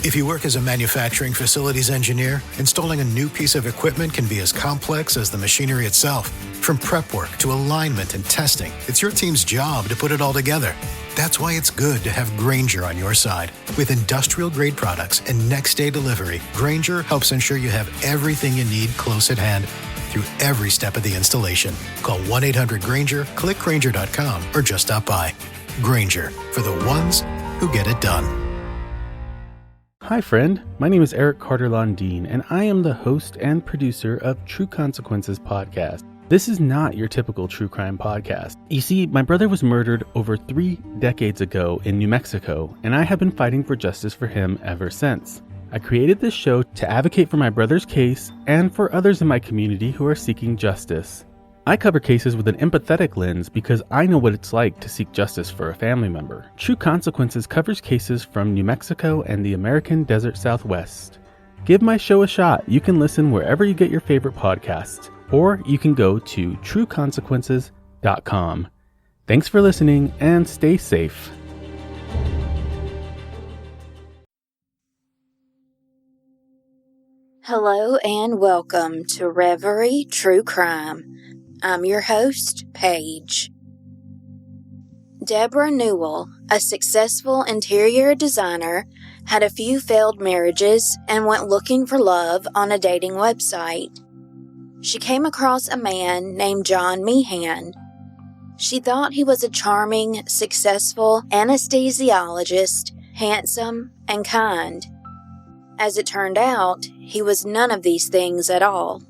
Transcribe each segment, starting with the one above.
If you work as a manufacturing facilities engineer, installing a new piece of equipment can be as complex as the machinery itself. From prep work to alignment and testing, it's your team's job to put it all together. That's why it's good to have Grainger on your side. With industrial-grade products and next-day delivery, Grainger helps ensure you have everything you need close at hand through every step of the installation. Call 1-800-GRAINGER, click Grainger.com, or just stop by. Grainger, for the ones who get it done. Hi friend, my name is Eric Carter-Londine, and I am the host and producer of True Consequences podcast. This is not your typical true crime podcast. You see, my brother was murdered over 3 decades ago in New Mexico, and I have been fighting for justice for him ever since. I created this show to advocate for my brother's case and for others in my community who are seeking justice. I cover cases with an empathetic lens because I know what it's like to seek justice for a family member. True Consequences covers cases from New Mexico and the American Desert Southwest. Give my show a shot. You can listen wherever you get your favorite podcasts, or you can go to trueconsequences.com. Thanks for listening and stay safe. Hello and welcome to Reverie True Crime. I'm your host, Paige. Terra Newell, a successful interior designer, had a few failed marriages and went looking for love on a dating website. She came across a man named John Meehan. She thought he was a charming, successful anesthesiologist, handsome, and kind. As it turned out, he was none of these things at all.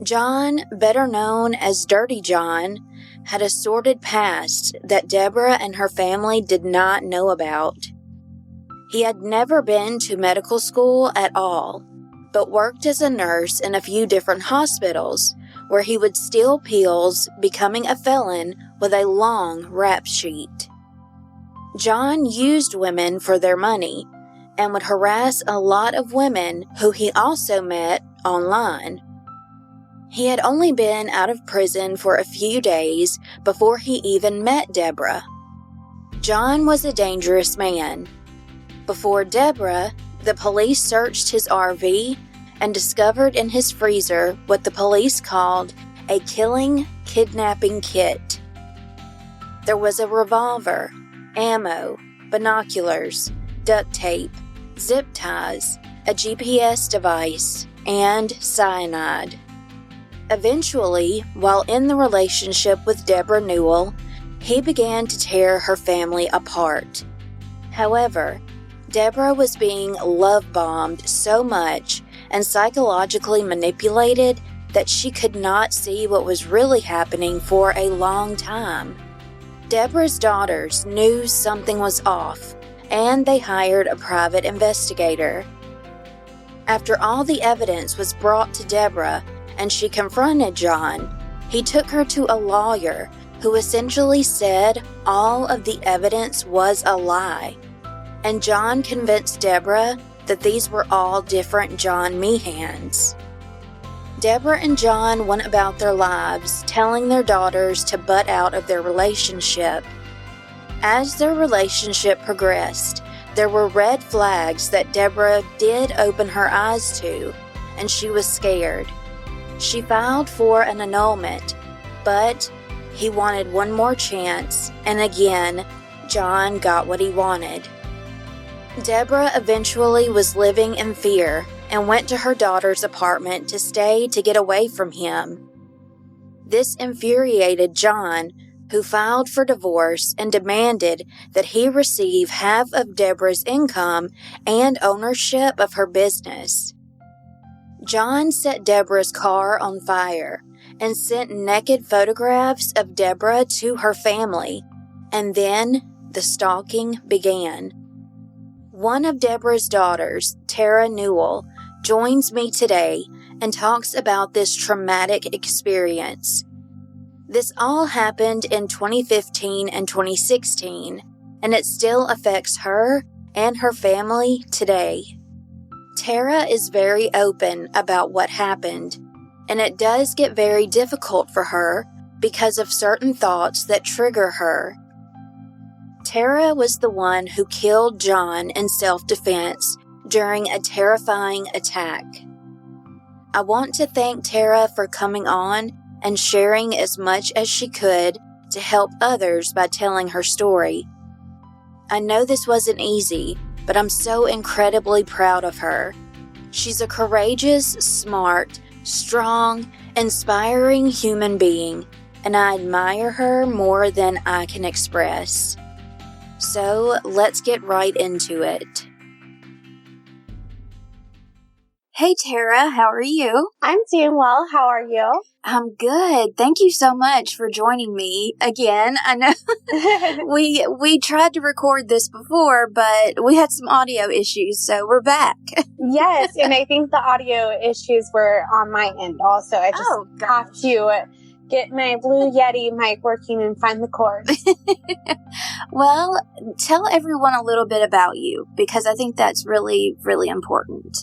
John, better known as Dirty John, had a sordid past that Debra and her family did not know about. He had never been to medical school at all, but worked as a nurse in a few different hospitals, where he would steal pills, becoming a felon with a long rap sheet. John used women for their money, and would harass a lot of women who he also met online. He had only been out of prison for a few days before he even met Debra. John was a dangerous man. Before Debra, the police searched his RV and discovered in his freezer what the police called a kidnapping kit. There was a revolver, ammo, binoculars, duct tape, zip ties, a GPS device, and cyanide. Eventually, while in the relationship with Terra Newell, he began to tear her family apart. However, Debra was being love-bombed so much and psychologically manipulated that she could not see what was really happening for a long time. Debra's daughters knew something was off, and they hired a private investigator. After all the evidence was brought to Debra and she confronted John, he took her to a lawyer who essentially said all of the evidence was a lie, and John convinced Debra that these were all different John Meehans. Debra and John went about their lives, telling their daughters to butt out of their relationship. As their relationship progressed, there were red flags that Debra did open her eyes to, and she was scared. She filed for an annulment, but he wanted one more chance, and again, John got what he wanted. Debra eventually was living in fear and went to her daughter's apartment to stay to get away from him. This infuriated John, who filed for divorce and demanded that he receive half of Debra's income and ownership of her business. John set Debra's car on fire and sent naked photographs of Debra to her family, and then the stalking began. One of Debra's daughters, Terra Newell, joins me today and talks about this traumatic experience. This all happened in 2015 and 2016, and it still affects her and her family today. Terra is very open about what happened, and it does get very difficult for her because of certain thoughts that trigger her. Terra was the one who killed John in self-defense during a terrifying attack. I want to thank Terra for coming on and sharing as much as she could to help others by telling her story. I know this wasn't easy, but I'm so incredibly proud of her. She's a courageous, smart, strong, inspiring human being, and I admire her more than I can express. So let's get right into it. Hey Terra, how are you? I'm doing well. How are you? I'm good. Thank you so much for joining me again. I know we tried to record this before, but we had some audio issues, so we're back. Yes, and I think the audio issues were on my end also. I just have to get my Blue Yeti mic working and find the cord. Well, tell everyone a little bit about you, because I think that's really, really important.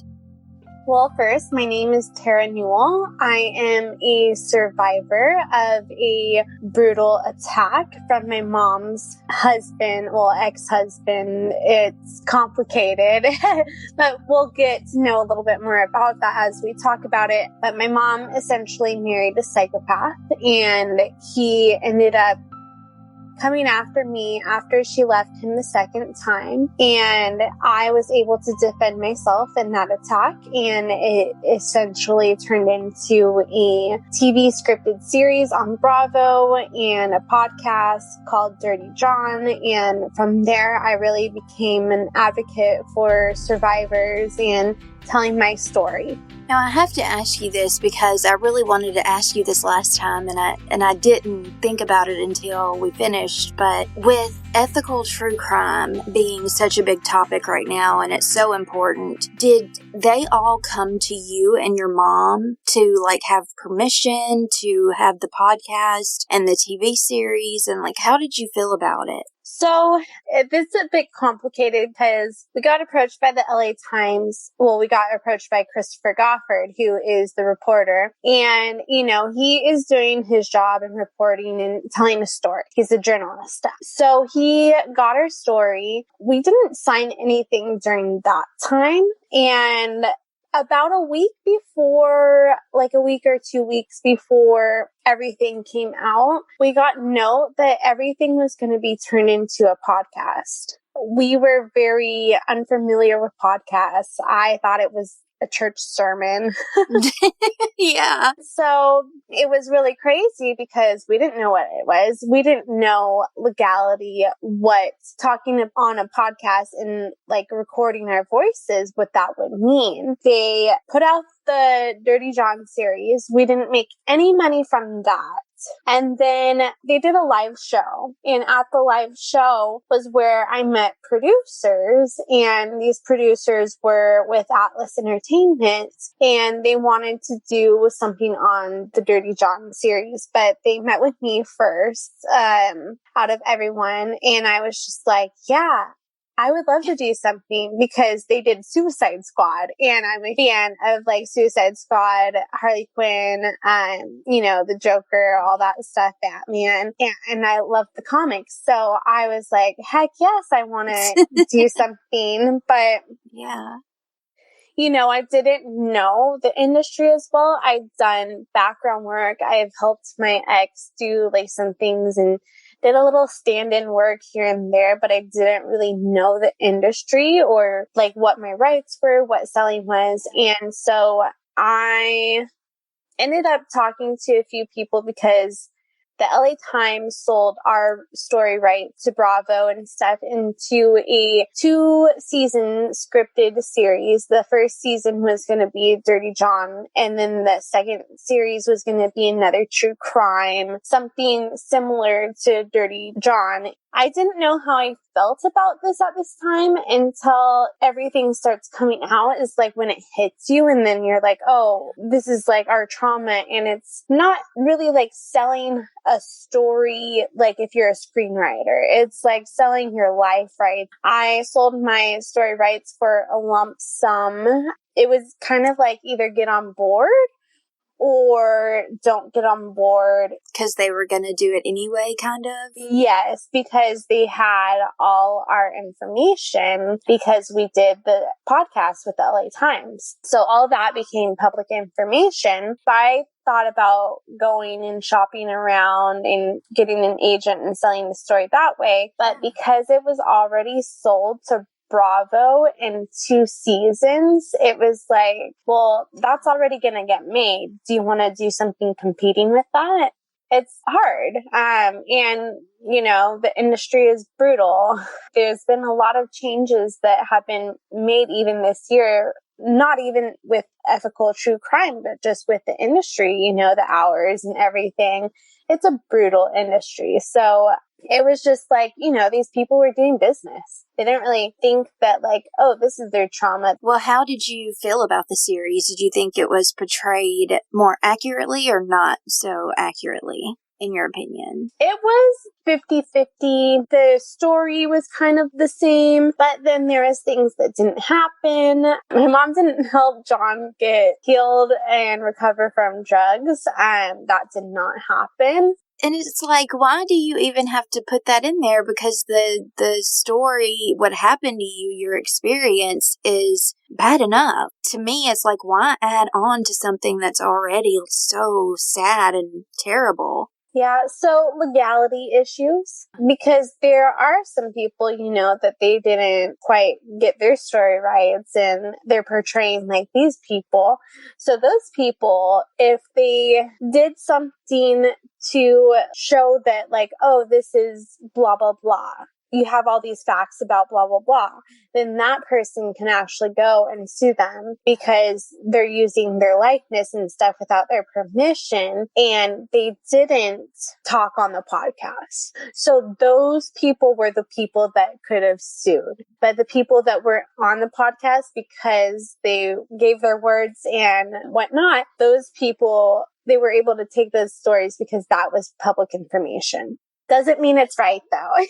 Well, first, my name is Terra Newell. I am a survivor of a brutal attack from my mom's husband, ex-husband. It's complicated, but we'll get to know a little bit more about that as we talk about it. But my mom essentially married a psychopath, and he ended up coming after me after she left him the second time. And I was able to defend myself in that attack. And it essentially turned into a TV scripted series on Bravo and a podcast called Dirty John. And from there, I really became an advocate for survivors and telling my story. Now, I have to ask you this because I really wanted to ask you this last time, and I didn't think about it until we finished. But with ethical true crime being such a big topic right now, and it's so important, did they all come to you and your mom to have permission to have the podcast and the TV series? And how did you feel about it? So this is a bit complicated because we got approached by the LA Times. Well, we got approached by Christopher Goffard, who is the reporter. And, he is doing his job and reporting and telling a story. He's a journalist. So he got our story. We didn't sign anything during that time. And about a week before, a week or 2 weeks before everything came out, we got note that everything was going to be turned into a podcast. We were very unfamiliar with podcasts. I thought it was a church sermon. Yeah. So it was really crazy because we didn't know what it was. We didn't know legality, what talking on a podcast and recording our voices, what that would mean. They put out the Dirty John series. We didn't make any money from that. And then they did a live show. And at the live show was where I met producers. And these producers were with Atlas Entertainment. And they wanted to do something on the Dirty John series. But they met with me first, out of everyone. And I was just like, yeah, I would love to do something because they did Suicide Squad, and I'm a fan of Suicide Squad, Harley Quinn, the Joker, all that stuff, Batman, and I love the comics. So I was like, heck yes, I want to do something, but yeah. I didn't know the industry as well. I'd done background work. I've helped my ex do some things and did a little stand-in work here and there, but I didn't really know the industry or what my rights were, what selling was. And so I ended up talking to a few people because the LA Times sold our story right to Bravo and stuff into a 2-season scripted series. The first season was going to be Dirty John, and then the second series was going to be another true crime, something similar to Dirty John. I didn't know how I felt about this at this time until everything starts coming out. It's when it hits you and then you're like, oh, this is our trauma. And it's not really selling a story if you're a screenwriter. It's selling your life rights. I sold my story rights for a lump sum. It was kind of either get on board or don't get on board. Because they were going to do it anyway, kind of? Yes, because they had all our information because we did the podcast with the LA Times. So all that became public information. I thought about going and shopping around and getting an agent and selling the story that way. But because it was already sold to Bravo in 2 seasons, it was like, well, that's already going to get made. Do you want to do something competing with that? It's hard. And, you know, the industry is brutal. There's been a lot of changes that have been made even this year, not even with ethical true crime, but just with the industry, you know, the hours and everything. It's a brutal industry. So it was just like, you know, these people were doing business. They didn't really think that like, oh, this is their trauma. Well, how did you feel about the series? Did you think it was portrayed more accurately or not so accurately, in your opinion? It was 50-50. The story was kind of the same, but then there was things that didn't happen. My mom didn't help John get healed and recover from drugs, and that did not happen. And it's like, why do you even have to put that in there? Because the story, what happened to you, your experience is bad enough. To me, it's like, why add on to something that's already so sad and terrible? Yeah, so legality issues, because there are some people, you know, that they didn't quite get their story rights and they're portraying like these people. So those people, if they did something to show that like, oh, this is blah, blah, blah, you have all these facts about blah, blah, blah, then that person can actually go and sue them because they're using their likeness and stuff without their permission. And they didn't talk on the podcast. So those people were the people that could have sued. But the people that were on the podcast because they gave their words and whatnot, those people, they were able to take those stories because that was public information. Doesn't mean it's right though.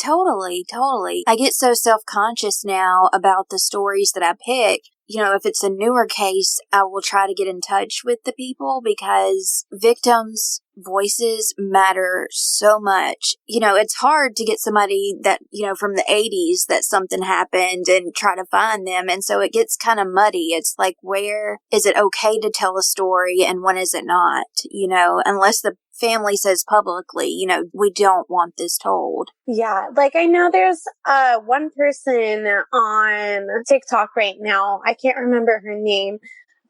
Totally. I get so self-conscious now about the stories that I pick. You know, if it's a newer case, I will try to get in touch with the people because victims' voices matter so much. You know, it's hard to get somebody that, you know, from the 80s that something happened and try to find them. And so it gets kind of muddy. It's like, where is it okay to tell a story and when is it not? You know, unless the family says publicly, you know, we don't want this told. Yeah, like I know there's one person on TikTok right now. I can't remember her name,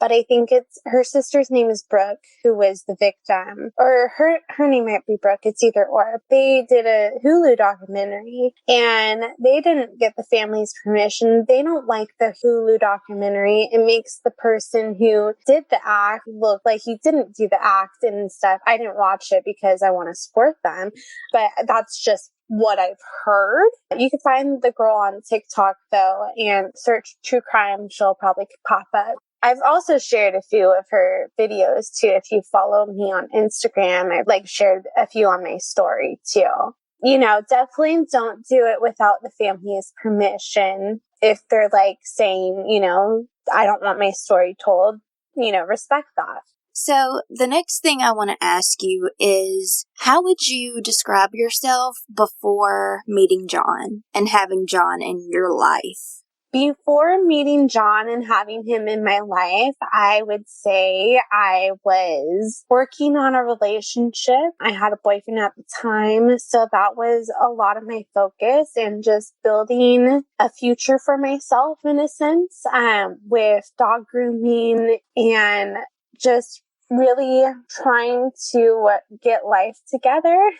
but I think it's her sister's name is Brooke, who was the victim, or her name might be Brooke. It's either or. They did a Hulu documentary and they didn't get the family's permission. They don't like the Hulu documentary. It makes the person who did the act look like he didn't do the act and stuff. I didn't watch it because I want to support them, but that's just what I've heard. You can find the girl on TikTok though and search true crime. She'll probably pop up. I've also shared a few of her videos too. If you follow me on Instagram, I've like shared a few on my story too. You know, definitely don't do it without the family's permission. If they're like saying, you know, I don't want my story told, you know, respect that. So the next thing I want to ask you is, how would you describe yourself before meeting John and having John in your life? Before meeting John and having him in my life, I would say I was working on a relationship. I had a boyfriend at the time, so that was a lot of my focus and just building a future for myself in a sense, with dog grooming and just really trying to get life together.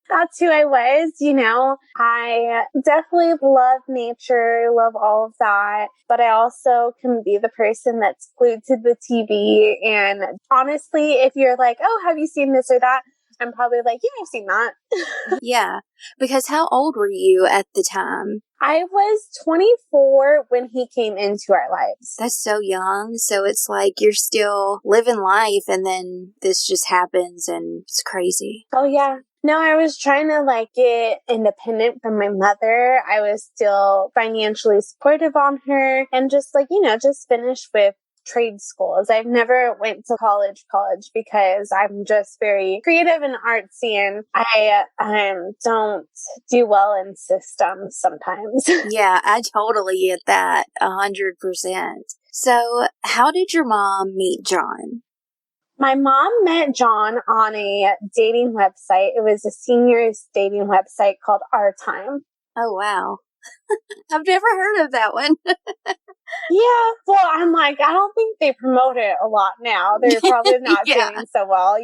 That's who I was, you know. I definitely love nature, love all of that, but I also can be the person that's glued to the TV. And honestly, if you're like, oh, have you seen this or that? I'm probably like, yeah, I've seen that. Yeah, because how old were you at the time? I was 24 when he came into our lives. That's so young. So it's like you're still living life and then this just happens and it's crazy. Oh, yeah. No, I was trying to like get independent from my mother. I was still financially supportive on her and just like, you know, just finished with trade schools. I've never went to college because I'm just very creative and artsy, and I don't do well in systems sometimes. Yeah, I totally get that 100%. So, how did your mom meet John? My mom met John on a dating website. It was a seniors dating website called Our Time. Oh, wow. I've never heard of that one. Yeah, well, I'm like, I don't think they promote it a lot now. They're probably not Yeah. doing so well.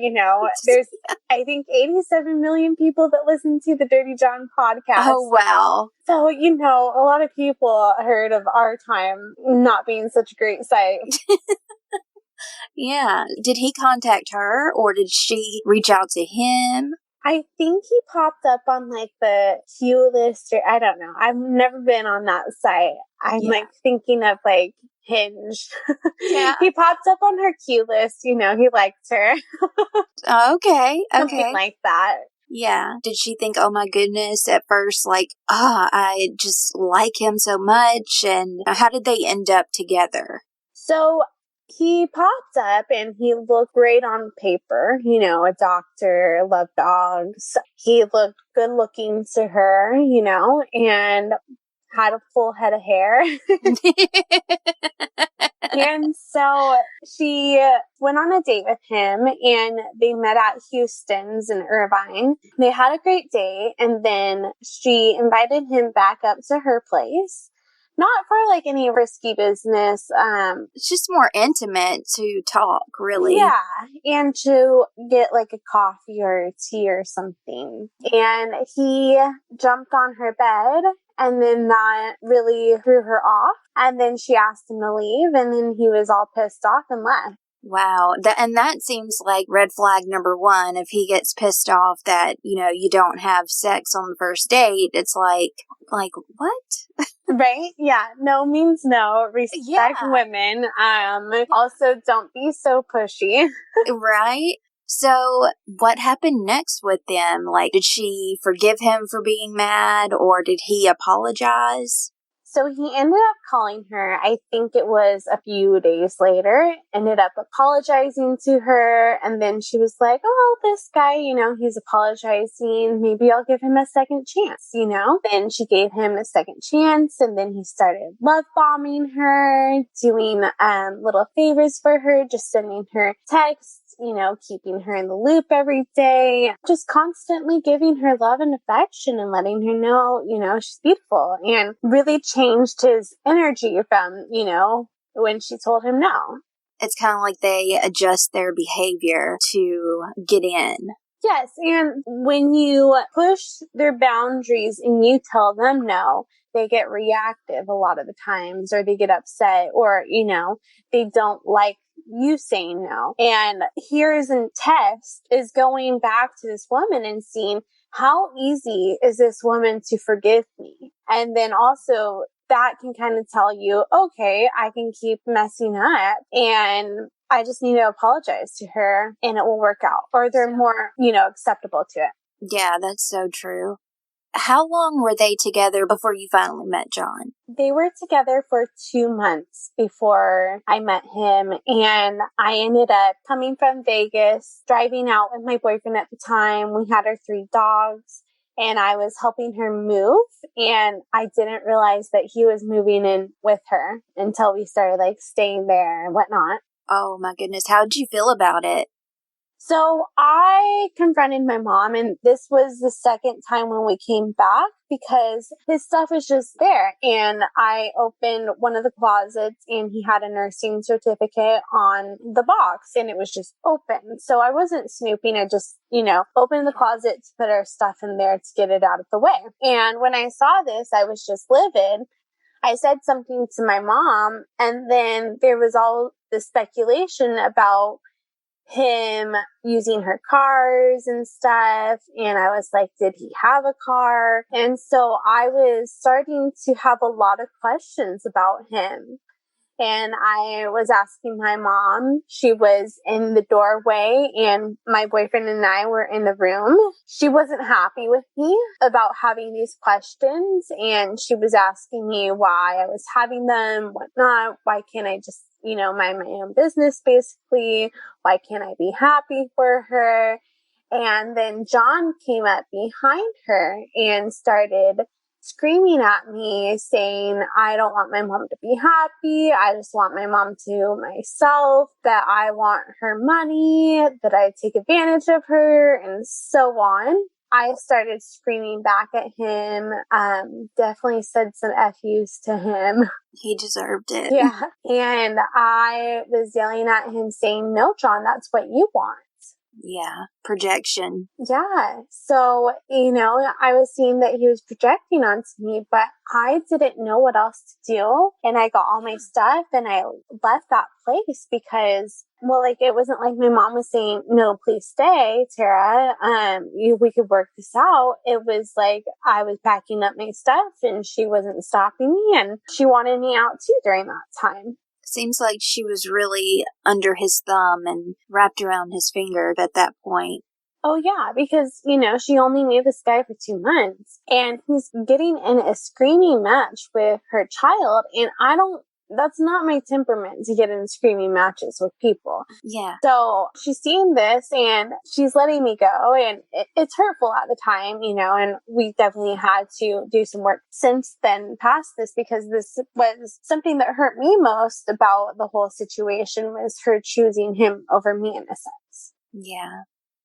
There's, I think, 87 million people that listen to the Dirty John podcast. Oh, wow. So, a lot of people heard of Our Time not being such a great site. Yeah. Did he contact her or did she reach out to him? I think he popped up on like the queue list, or I don't know. I've never been on that site. I'm like thinking of like Hinge. Yeah. He popped up on her queue list. He liked her. Okay. Something like that. Yeah. Did she think, oh my goodness, at first, like, I just like him so much? And how did they end up together? So he popped up and he looked great on paper. A doctor, loved dogs. He looked good looking to her, and had a full head of hair. And so she went on a date with him and they met at Houston's in Irvine. They had a great day, and then she invited him back up to her place. Not for like any risky business. It's just more intimate to talk, really. Yeah, and to get like a coffee or tea or something. And he jumped on her bed, and then that really threw her off. And then she asked him to leave, and then he was all pissed off and left. Wow. That seems like red flag number one. If he gets pissed off that, you don't have sex on the first date, it's like what? Right? Yeah. No means no. Respect women. Also, don't be so pushy. Right? So what happened next with them? Like, did she forgive him for being mad or did he apologize? So he ended up calling her, I think it was a few days later, ended up apologizing to her. And then she was like, oh, this guy, he's apologizing. Maybe I'll give him a second chance, Then she gave him a second chance, and then he started love bombing her, doing little favors for her, just sending her texts, keeping her in the loop every day, just constantly giving her love and affection and letting her know, she's beautiful, and really changed his energy from, when she told him no. It's kind of like they adjust their behavior to get in. Yes, and when you push their boundaries and you tell them no, they get reactive a lot of the times, or they get upset, or, they don't like you saying no. And here's a test is going back to this woman and seeing how easy is this woman to forgive me? And then also that can kind of tell you, okay, I can keep messing up and I just need to apologize to her and it will work out. Or they're more, acceptable to it. Yeah, that's so true. How long were they together before you finally met John? They were together for 2 months before I met him. And I ended up coming from Vegas, driving out with my boyfriend at the time. We had our 3 dogs. And I was helping her move, and I didn't realize that he was moving in with her until we started like staying there and whatnot. Oh my goodness. How did you feel about it? So I confronted my mom, and this was the second time when we came back because his stuff was just there. And I opened one of the closets and he had a nursing certificate on the box and it was just open. So I wasn't snooping. I just, opened the closet to put our stuff in there to get it out of the way. And when I saw this, I was just livid. I said something to my mom, and then there was all this speculation about him using her cars and stuff. And I was like, did he have a car? And so I was starting to have a lot of questions about him. And I was asking my mom. She was in the doorway and my boyfriend and I were in the room. She wasn't happy with me about having these questions. And she was asking me why I was having them, whatnot. Why can't I just, mind my own business, basically. Why can't I be happy for her? And then John came up behind her and started screaming at me, saying, I don't want my mom to be happy. I just want my mom to myself, that I want her money, that I take advantage of her, and so on. I started screaming back at him, definitely said some FUs to him. He deserved it. Yeah. And I was yelling at him saying, no, John, that's what you want. Yeah. Projection. Yeah. So, I was seeing that he was projecting onto me, but I didn't know what else to do. And I got all my stuff and I left that place because, it wasn't like my mom was saying, no, please stay, Tara. We could work this out. It was like I was packing up my stuff and she wasn't stopping me, and she wanted me out too during that time. Seems like she was really under his thumb and wrapped around his finger at that point. Oh, yeah, because, she only knew this guy for 2 months, and he's getting in a screaming match with her child, and that's not my temperament to get in screaming matches with people. Yeah. So she's seeing this and she's letting me go, and it's hurtful at the time, and we definitely had to do some work since then past this, because this was something that hurt me most about the whole situation, was her choosing him over me in a sense. Yeah.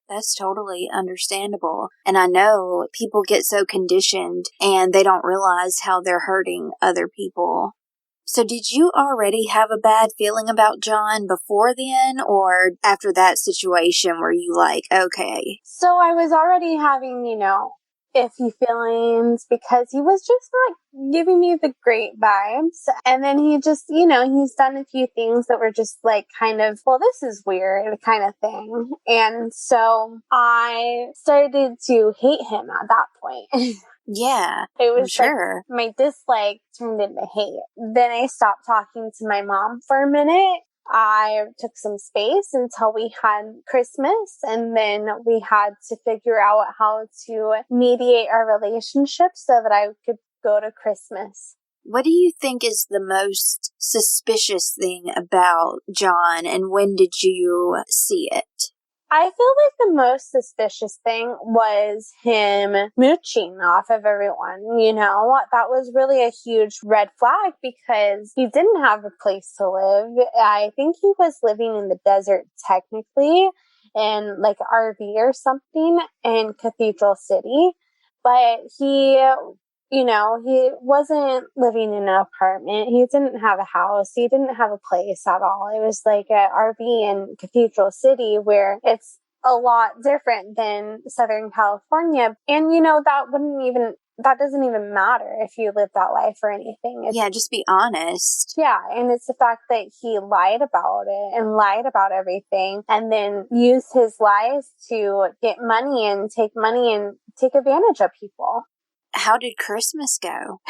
That's totally understandable. And I know people get so conditioned and they don't realize how they're hurting other people. So did you already have a bad feeling about John before then, or after that situation were you like, okay? So I was already having, iffy feelings because he was just not giving me the great vibes. And then he just, he's done a few things that were just like kind of, well, this is weird kind of thing. And so I started to hate him at that point. Yeah, it was sure. Like my dislike turned into hate. Then I stopped talking to my mom for a minute. I took some space until we had Christmas, and then we had to figure out how to mediate our relationship so that I could go to Christmas. What do you think is the most suspicious thing about John, and when did you see it? I feel like the most suspicious thing was him mooching off of everyone, That was really a huge red flag because he didn't have a place to live. I think he was living in the desert technically, in like an RV or something in Cathedral City. But he wasn't living in an apartment. He didn't have a house. He didn't have a place at all. It was like an RV in Cathedral City, where it's a lot different than Southern California. And, that doesn't even matter if you live that life or anything. Just be honest. Yeah, and it's the fact that he lied about it and lied about everything, and then used his lies to get money and take advantage of people. How did Christmas go?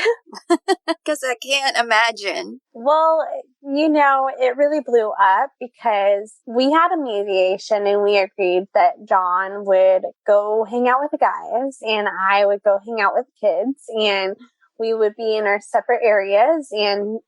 Because I can't imagine. Well, it really blew up because we had a mediation and we agreed that John would go hang out with the guys and I would go hang out with the kids, and we would be in our separate areas. And,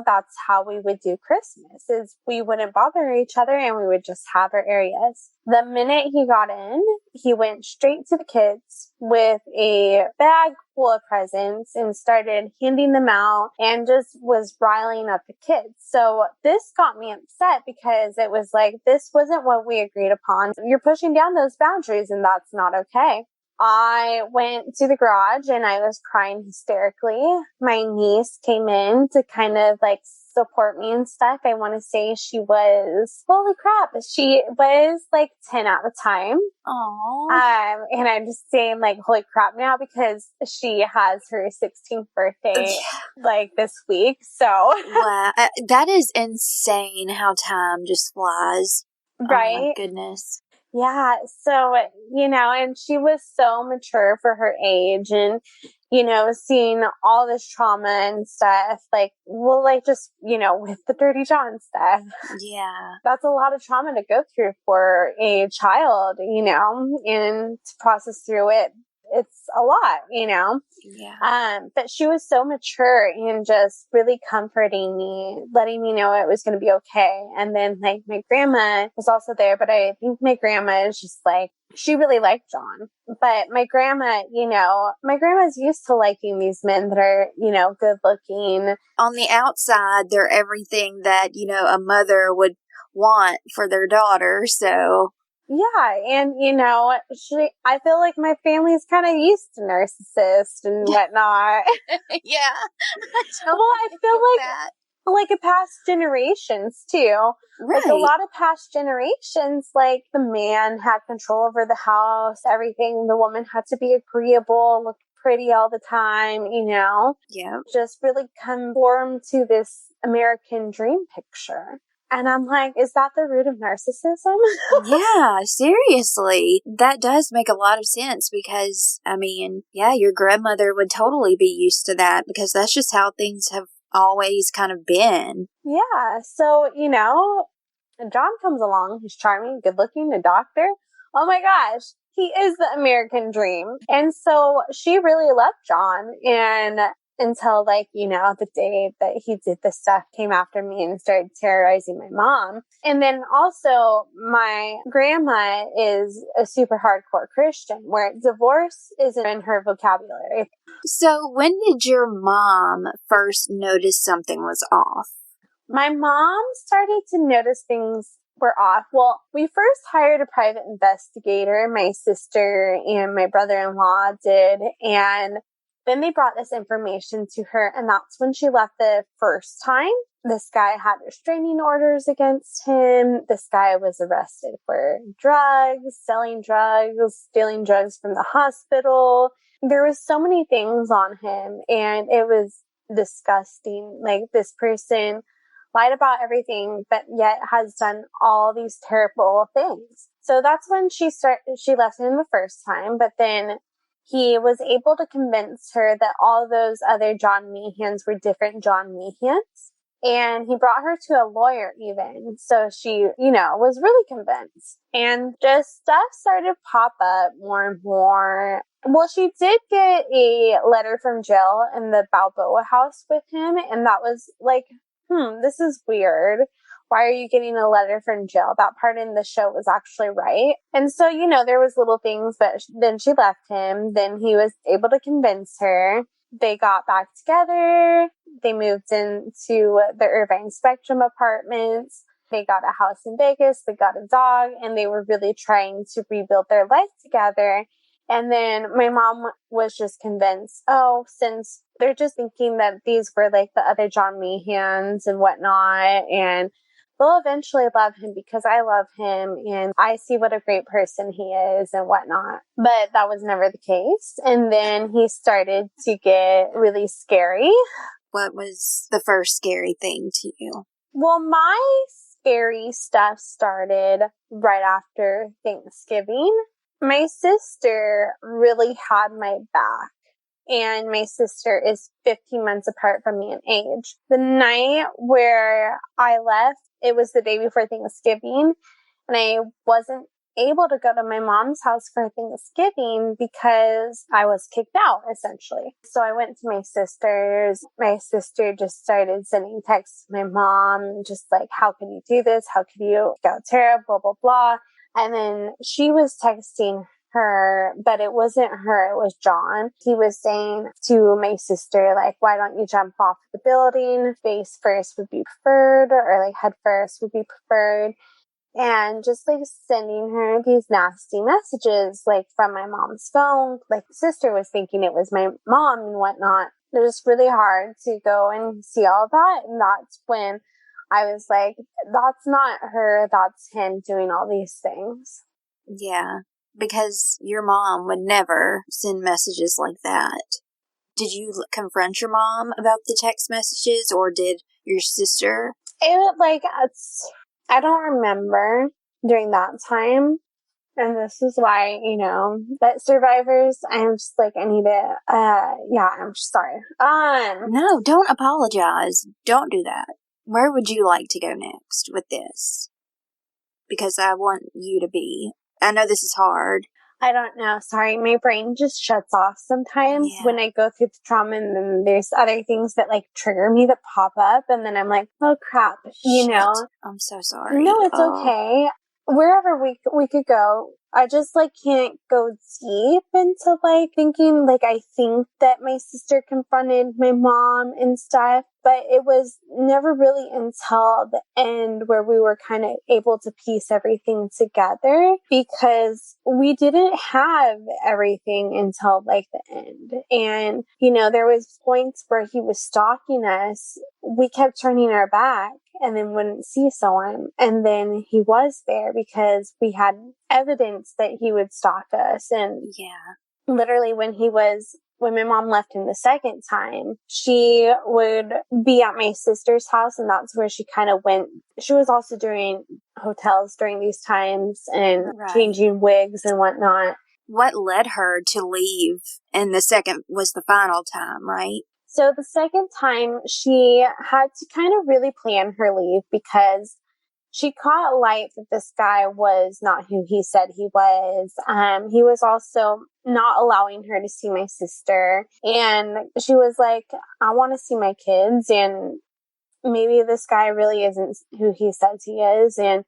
that's how we would do Christmas, is we wouldn't bother each other and we would just have our areas. The minute he got in, he went straight to the kids with a bag full of presents and started handing them out and just was riling up the kids. So this got me upset because it was like, this wasn't what we agreed upon. You're pushing down those boundaries and that's not okay. I went to the garage and I was crying hysterically. My niece came in to kind of like support me and stuff. I want to say she was, holy crap, she was like 10 at the time. Aww. And I'm just saying like, holy crap now, because she has her 16th birthday like this week. So wow, that is insane how time just flies. Right? Oh my goodness. Yeah. So, and she was so mature for her age, and, seeing all this trauma and stuff, just, with the Dirty John stuff. Yeah. That's a lot of trauma to go through for a child, and to process through it. it's a lot, you know? Yeah. But she was so mature and just really comforting me, letting me know it was going to be okay. And then like my grandma was also there, but I think my grandma is just like, she really liked John. But my grandma, you know, my grandma's used to liking these men that are, you know, good looking. On the outside, they're everything that, you know, a mother would want for their daughter. So Yeah, and you know, I feel like my family's kind of used to narcissists and whatnot. yeah. Well, I feel like a past generations too. Right. Like a lot of past generations, like the man had control over the house, everything. The woman had to be agreeable, look pretty all the time, you know? Yeah. Just really conform to this American dream picture. And I'm like, is that the root of narcissism? Yeah, seriously. That does make a lot of sense because, I mean, yeah, your grandmother would totally be used to that because that's just how things have always kind of been. Yeah. So, you know, John comes along. He's charming, good looking, a doctor. Oh my gosh. He is the American dream. And so she really loved John. And until like, you know, the day that he did this stuff, came after me and started terrorizing my mom. And then also my grandma is a super hardcore Christian where divorce isn't in her vocabulary. So when did your mom first notice something was off? My mom started to notice things were off. Well, we first hired a private investigator, my sister and my brother-in-law did, and then they brought this information to her, and that's when she left the first time. This guy had restraining orders against him. This guy was arrested for drugs, selling drugs, stealing drugs from the hospital. There was so many things on him, and it was disgusting. Like, this person lied about everything, but yet has done all these terrible things. So that's when she left him the first time, but then he was able to convince her that all those other John Meehans were different John Meehans. And he brought her to a lawyer even. So she, you know, was really convinced. And just stuff started to pop up more and more. Well, she did get a letter from jail in the Balboa house with him. And that was like, this is weird. Why are you getting a letter from jail? That part in the show was actually right. And so, you know, there was little things, but then she left him. Then he was able to convince her. They got back together. They moved into the Irvine Spectrum apartments. They got a house in Vegas. They got a dog, and they were really trying to rebuild their life together. And then my mom was just convinced, since they're just thinking that these were like the other John Meehans and whatnot, and they'll eventually love him because I love him and I see what a great person he is and whatnot. But that was never the case. And then he started to get really scary. What was the first scary thing to you? Well, my scary stuff started right after Thanksgiving. My sister really had my back, and my sister is 15 months apart from me in age. The night where I left, it was the day before Thanksgiving, and I wasn't able to go to my mom's house for Thanksgiving because I was kicked out, essentially. So I went to my sister's. My sister just started sending texts to my mom, just like, how can you do this? How can you kick out Terra? Blah, blah, blah. And then she was texting her, but it wasn't her, it was John. He was saying to my sister, like, why don't you jump off the building? Face first would be preferred, or like head first would be preferred. And just like sending her these nasty messages, like from my mom's phone. Like, sister was thinking it was my mom and whatnot. It was really hard to go and see all that. And that's when I was like, that's not her, that's him doing all these things. Yeah, because your mom would never send messages like that. Did you confront your mom about the text messages, or did your sister? I don't remember during that time. And this is why, you know, that survivors, I'm just like, I need to, I'm just sorry. No, don't apologize. Don't do that. Where would you like to go next with this? Because I want you to be. I know this is hard. I don't know. Sorry. My brain just shuts off sometimes when I go through the trauma, and then there's other things that like trigger me that pop up. And then I'm like, oh crap, you know? I'm so sorry. No, it's okay. Wherever we could go, I just like can't go deep into like thinking like I think that my sister confronted my mom and stuff, but it was never really until the end where we were kind of able to piece everything together, because we didn't have everything until like the end. And, you know, there was points where he was stalking us. We kept turning our back and then wouldn't see someone. And then he was there because we had evidence that he would stalk us. And literally when my mom left him the second time, she would be at my sister's house, and that's where she kind of went. She was also doing hotels during these times and changing wigs and whatnot. What led her to leave? And the second was the final time, right? So the second time, she had to kind of really plan her leave because she caught light that this guy was not who he said he was. He was also not allowing her to see my sister. And she was like, I want to see my kids. And maybe this guy really isn't who he says he is. And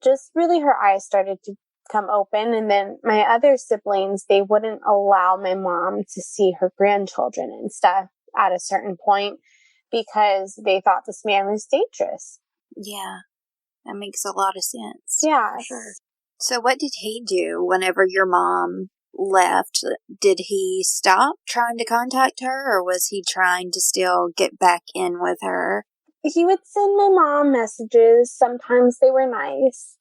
just really her eyes started to come open. And then my other siblings, they wouldn't allow my mom to see her grandchildren and stuff at a certain point because they thought this man was dangerous. Yeah, that makes a lot of sense. Yeah. For sure. So what did he do whenever your mom left? Did he stop trying to contact her, or was he trying to still get back in with her? He would send my mom messages. Sometimes they were nice.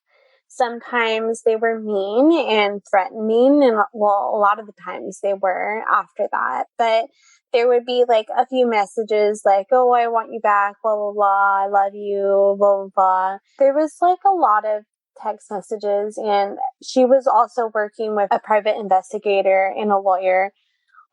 Sometimes they were mean and threatening. And well, a lot of the times they were after that. But there would be like a few messages like, oh, I want you back, blah, blah, blah. I love you, blah, blah, blah. There was like a lot of text messages. And she was also working with a private investigator and a lawyer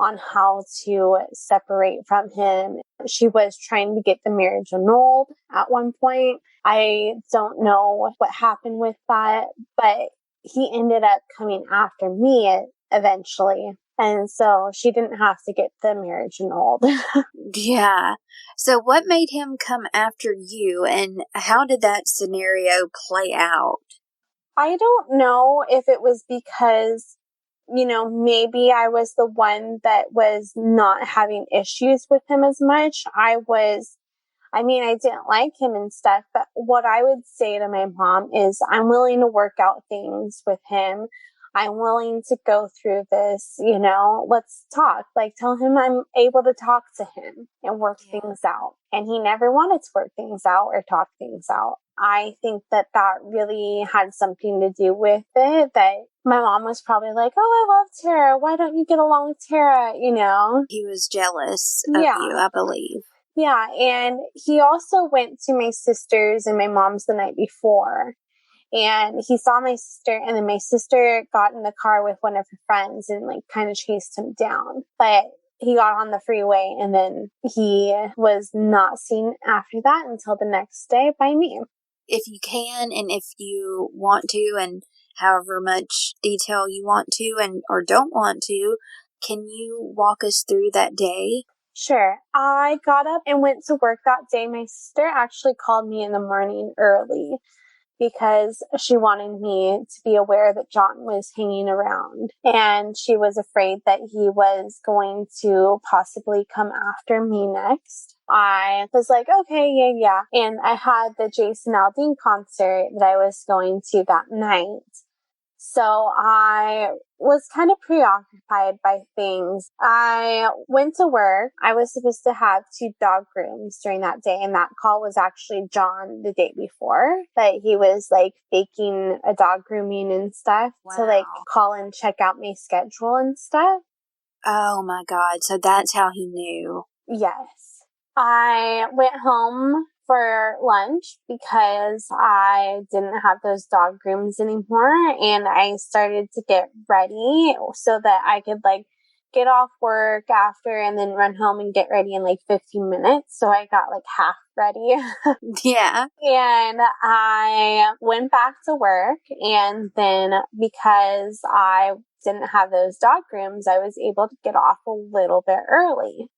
on how to separate from him. She was trying to get the marriage annulled at one point. I don't know what happened with that, but he ended up coming after me eventually. And so she didn't have to get the marriage annulled. Yeah. So what made him come after you, and how did that scenario play out? I don't know if it was because, you know, maybe I was the one that was not having issues with him as much. I didn't like him and stuff, but what I would say to my mom is I'm willing to work out things with him. I'm willing to go through this, you know, let's talk. Like, tell him I'm able to talk to him and work things out. And he never wanted to work things out or talk things out. I think that really had something to do with it, that my mom was probably like, oh, I love Tara. Why don't you get along with Tara? You know? He was jealous of you, I believe. Yeah, and he also went to my sister's and my mom's the night before. And he saw my sister, and then my sister got in the car with one of her friends and like kind of chased him down. But he got on the freeway, and then he was not seen after that until the next day by me. If you can, and if you want to, and however much detail you want to and or don't want to, can you walk us through that day? Sure. I got up and went to work that day. My sister actually called me in the morning early because she wanted me to be aware that John was hanging around. And she was afraid that he was going to possibly come after me next. I was like, okay, yeah. And I had the Jason Aldean concert that I was going to that night. So I was kind of preoccupied by things. I went to work. I was supposed to have 2 dog grooms during that day. And that call was actually John the day before, that he was like faking a dog grooming and stuff to like call and check out my schedule and stuff. Oh my God. So that's how he knew. Yes. I went home for lunch because I didn't have those dog grooms anymore, and I started to get ready so that I could like get off work after and then run home and get ready in like 15 minutes. So I got like half ready. Yeah. And I went back to work, and then because I didn't have those dog grooms, I was able to get off a little bit early.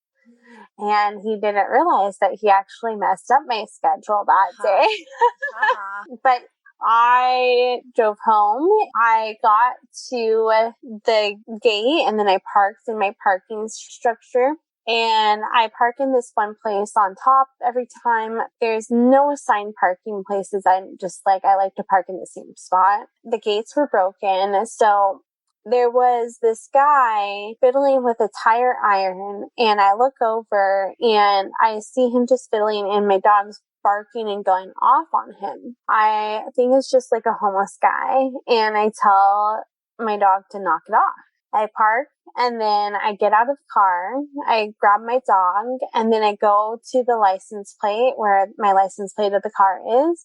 And he didn't realize that he actually messed up my schedule that day. But I drove home. I got to the gate, and then I parked in my parking structure. And I park in this one place on top every time. There's no assigned parking places. I like to park in the same spot. The gates were broken. So there was this guy fiddling with a tire iron, and I look over and I see him just fiddling, and my dog's barking and going off on him. I think it's just like a homeless guy, and I tell my dog to knock it off. I park, and then I get out of the car, I grab my dog, and then I go to the license plate where my license plate of the car is.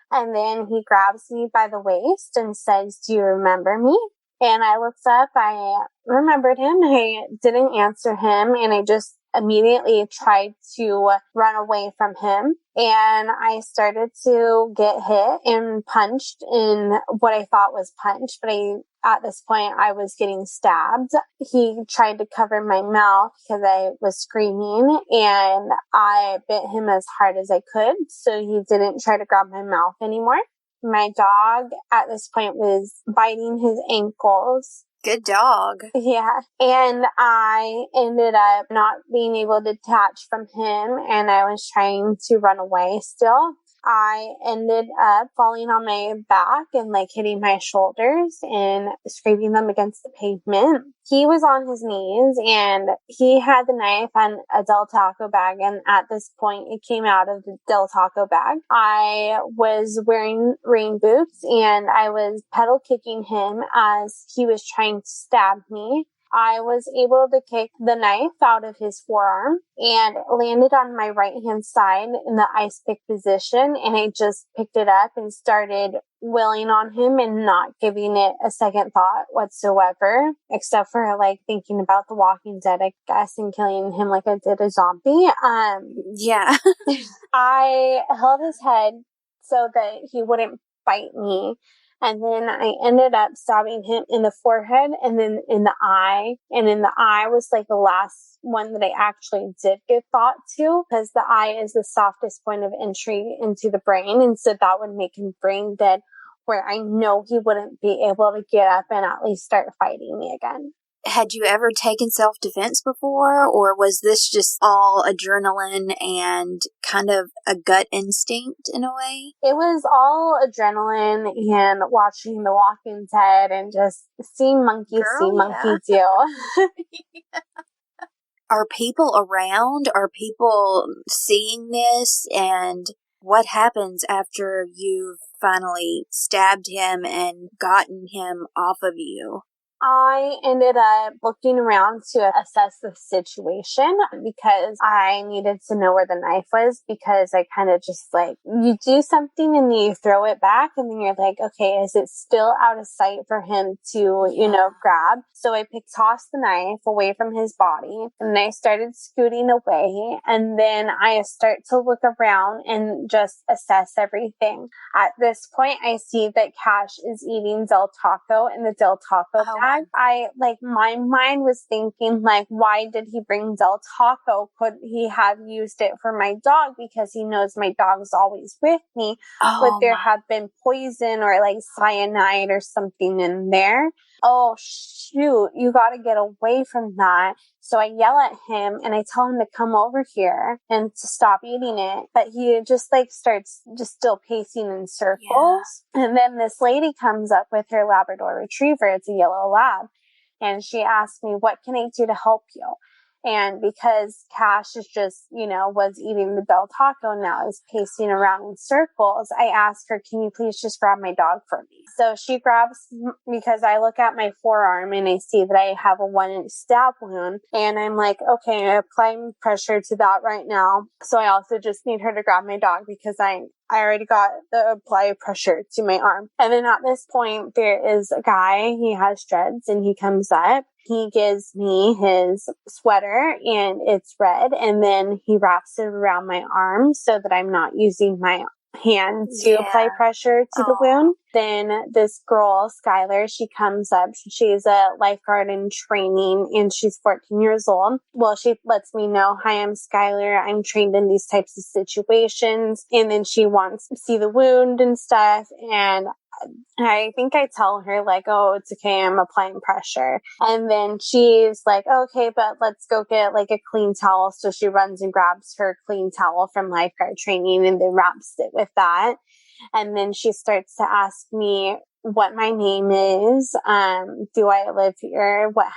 And then he grabs me by the waist and says, "Do you remember me?" And I looked up, I remembered him, I didn't answer him, and I just immediately tried to run away from him. And I started to get hit and punched in what I thought was punch, but at this point I was getting stabbed. He tried to cover my mouth because I was screaming, and I bit him as hard as I could so he didn't try to grab my mouth anymore. My dog at this point was biting his ankles. Good dog. Yeah. And I ended up not being able to detach from him, and I was trying to run away still. I ended up falling on my back and like hitting my shoulders and scraping them against the pavement. He was on his knees, and he had the knife on a Del Taco bag, and at this point it came out of the Del Taco bag. I was wearing rain boots, and I was pedal kicking him as he was trying to stab me. I was able to kick the knife out of his forearm and landed on my right hand side in the ice pick position, and I just picked it up and started wailing on him and not giving it a second thought whatsoever, except for like thinking about The Walking Dead, I guess, and killing him like I did a zombie. Yeah. I held his head so that he wouldn't bite me. And then I ended up stabbing him in the forehead and then in the eye. And in the eye was like the last one that I actually did give thought to, because the eye is the softest point of entry into the brain. And so that would make him brain dead, where I know he wouldn't be able to get up and at least start fighting me again. Had you ever taken self-defense before, or was this just all adrenaline and kind of a gut instinct in a way? It was all adrenaline and watching The Walking Dead and just seeing monkeys see monkey do. Are people around? Are people seeing this? And what happens after you've finally stabbed him and gotten him off of you? I ended up looking around to assess the situation because I needed to know where the knife was, because I kind of just like, you do something and then you throw it back and then you're like, okay, is it still out of sight for him to, grab? So I tossed the knife away from his body, and I started scooting away, and then I start to look around and just assess everything. At this point, I see that Cash is eating Del Taco in the Del Taco bag. My mind was thinking, like, why did he bring Del Taco? Could he have used it for my dog because he knows my dog's always with me? Would there have been poison or like cyanide or something in there? Oh, shoot, you got to get away from that. So I yell at him and I tell him to come over here and to stop eating it. But he just like starts just still pacing in circles. Yeah. And then this lady comes up with her Labrador Retriever. It's a yellow lab. And she asked me, what can I do to help you? And because Cash is just, was eating the Del Taco, now is pacing around in circles, I asked her, can you please just grab my dog for me? So she grabs, because I look at my forearm and I see that I have a 1-inch stab wound. And I'm like, okay, I apply pressure to that right now. So I also just need her to grab my dog because I I already got the apply pressure to my arm. And then at this point, there is a guy, he has dreads, and he comes up. He gives me his sweater, and it's red, and then he wraps it around my arm so that I'm not using my hand to apply pressure to the wound. Then this girl, Skylar, she comes up. She's a lifeguard in training, and she's 14 years old. Well, she lets me know, hi, I'm Skylar. I'm trained in these types of situations. And then she wants to see the wound and stuff. And I think I tell her, like, oh, it's okay, I'm applying pressure. And then she's like, okay, but let's go get like a clean towel. So she runs and grabs her clean towel from lifeguard training and then wraps it with that. And then she starts to ask me what my name is. Do I live here? What,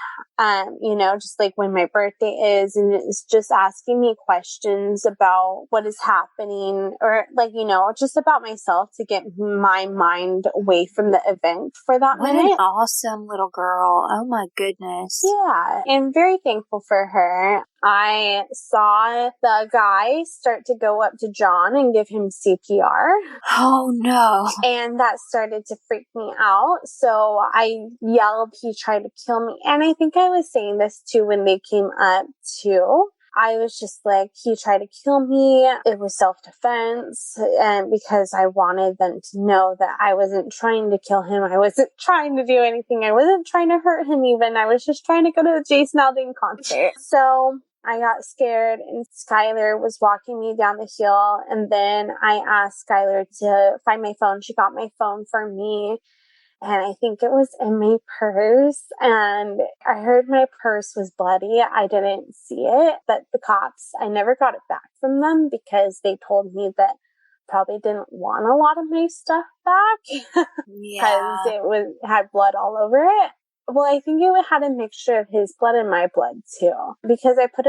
just like when my birthday is. And it's just asking me questions about what is happening, or like, just about myself to get my mind away from the event for that minute. What an awesome little girl. Oh my goodness. Yeah. And very thankful for her. I saw the guy start to go up to John and give him CPR. Oh no. And that started to freak me out. So I yelled, he tried to kill me. And I think I was saying this too when they came up too. I was just like, he tried to kill me. It was self-defense. And because I wanted them to know that I wasn't trying to kill him. I wasn't trying to do anything. I wasn't trying to hurt him even. I was just trying to go to the Jason Aldean concert. So I got scared, and Skylar was walking me down the hill. And then I asked Skylar to find my phone. She got my phone for me. And I think it was in my purse, and I heard my purse was bloody. I didn't see it, but the cops, I never got it back from them because they told me that probably didn't want a lot of my stuff back because it had blood all over it. Well, I think it had a mixture of his blood and my blood too, because I put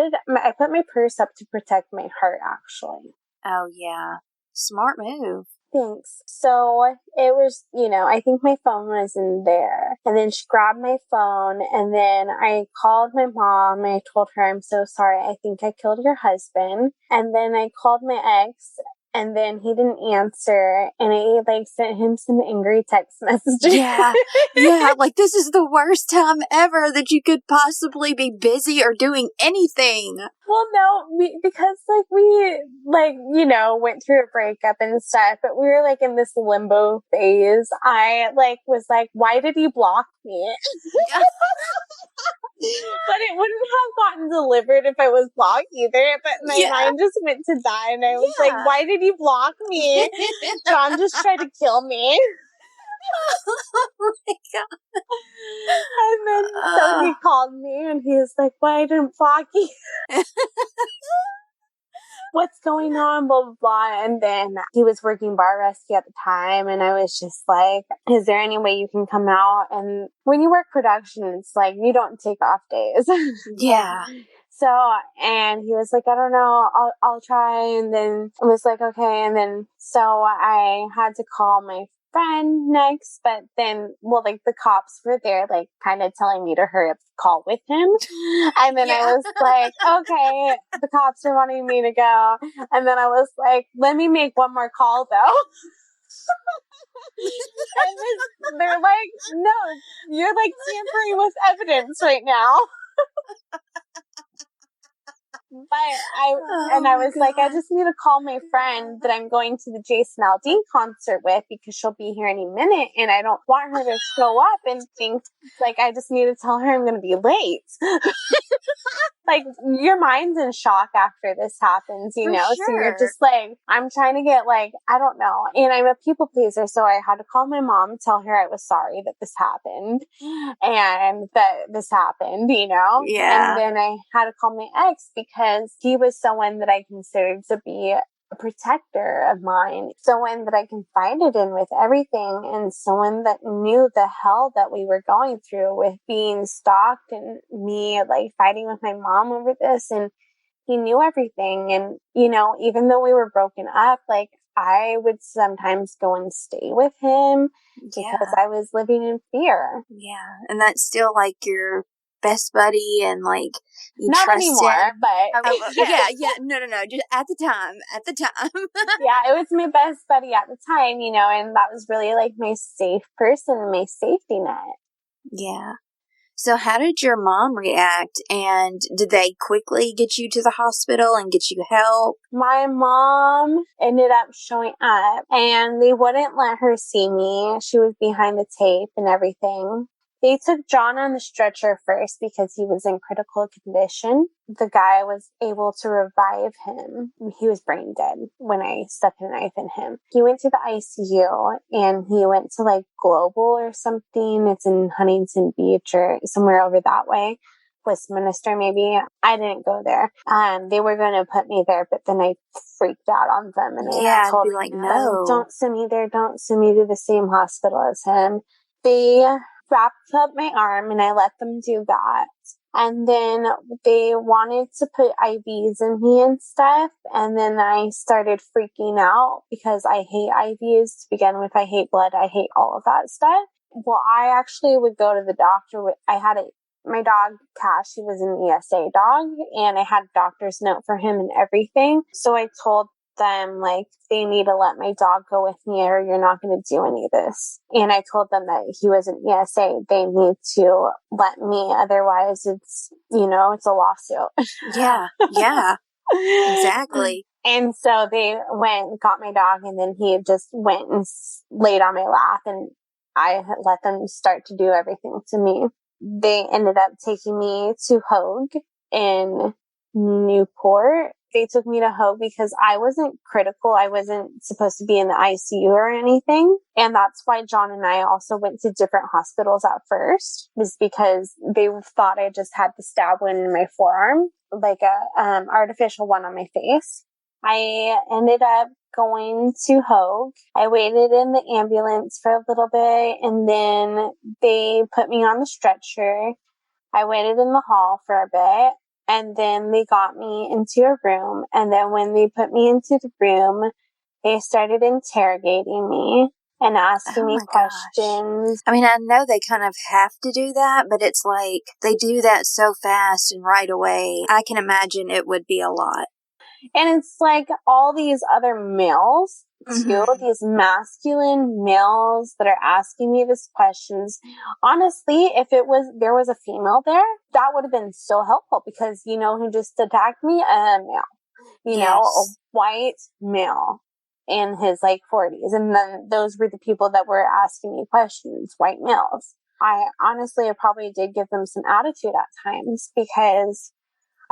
my purse up to protect my heart, actually. Oh yeah. Smart move. Thanks. So it was, I think my phone was in there. And then she grabbed my phone, and then I called my mom and I told her, I'm so sorry. I think I killed your husband. And then I called my ex, and then he didn't answer, and I sent him some angry text messages. Yeah. Like, this is the worst time ever that you could possibly be busy or doing anything. Well, no, because we went through a breakup and stuff, but we were in this limbo phase. I was like, why did he block me? But it wouldn't have gotten delivered if I was blocked either. But my mind just went to that, and I was like, why did he block me? John just tried to kill me. Oh my God. And then so he called me, and he was like, why I didn't block you? What's going on, blah, blah, blah. And then he was working bar rescue at the time, and I was just like, is there any way you can come out? And when you work production, it's like, you don't take off days. Yeah. So, and he was like, I don't know, I'll try. And then I was like, okay. And then, so I had to call my friend next, but then, the cops were there, kind of telling me to hurry up the call with him. And then I was like, okay, the cops are wanting me to go. And then I was like, let me make one more call though. And they're like, no, you're tampering with evidence right now. But I was like, I just need to call my friend that I'm going to the Jason Aldean concert with because she'll be here any minute, and I don't want her to show up and think I just need to tell her I'm going to be late. Your mind's in shock after this happens, For So sure. you're just I'm trying to get I don't know. And I'm a people pleaser, so I had to call my mom, tell her I was sorry that this happened and that this happened, Yeah. And then I had to call my ex because he was someone that I considered to be a protector of mine, someone that I confided in with everything, and someone that knew the hell that we were going through with being stalked and me fighting with my mom over this. And he knew everything. And, even though we were broken up, I would sometimes go and stay with him because I was living in fear. Yeah. And that's still your best buddy and like you Not trust anymore, him? but Yeah, no, just at the time. yeah, it was my best buddy at the time, and that was really like my safe person, my safety net. Yeah. So how did your mom react, and did they quickly get you to the hospital and get you help? My mom ended up showing up, and they wouldn't let her see me. She was behind the tape and everything. They took John on the stretcher first because he was in critical condition. The guy was able to revive him. He was brain dead when I stuck a knife in him. He went to the ICU and he went to like Global or something. It's in Huntington Beach or somewhere over that way. Westminster, maybe. I didn't go there. They were going to put me there, but then I freaked out on them and I told be them, like, no. Don't send me there. Don't send me to the same hospital as him. They wrapped up my arm and I let them do that. And then they wanted to put IVs in me and stuff. And then I started freaking out because I hate IVs to begin with. I hate blood. I hate all of that stuff. Well, I actually would go to the doctor. My dog, Cash, he was an ESA dog, and I had a doctor's note for him and everything. So I told them, like, they need to let my dog go with me or you're not going to do any of this. And I told them that he was an ESA. They need to let me. Otherwise, it's a lawsuit. Yeah, exactly. And so they went and got my dog, and then he just went and laid on my lap, and I let them start to do everything to me. They ended up taking me to Hoag in Newport. They took me to Hoag because I wasn't critical. I wasn't supposed to be in the ICU or anything. And that's why John and I also went to different hospitals at first, was because they thought I just had the stab wound in my forearm, like a artificial one on my face. I ended up going to Hoag. I waited in the ambulance for a little bit, and then they put me on the stretcher. I waited in the hall for a bit, and then they got me into a room. And then when they put me into the room, they started interrogating me and asking me questions. I mean, I know they kind of have to do that, but it's like they do that so fast and right away. I can imagine it would be a lot. And it's like all these other males too, these masculine males that are asking me these questions. Honestly, if there was a female there, that would have been so helpful because who just attacked me? A male. A white male in his like 40s. And then those were the people that were asking me questions, white males. I probably did give them some attitude at times because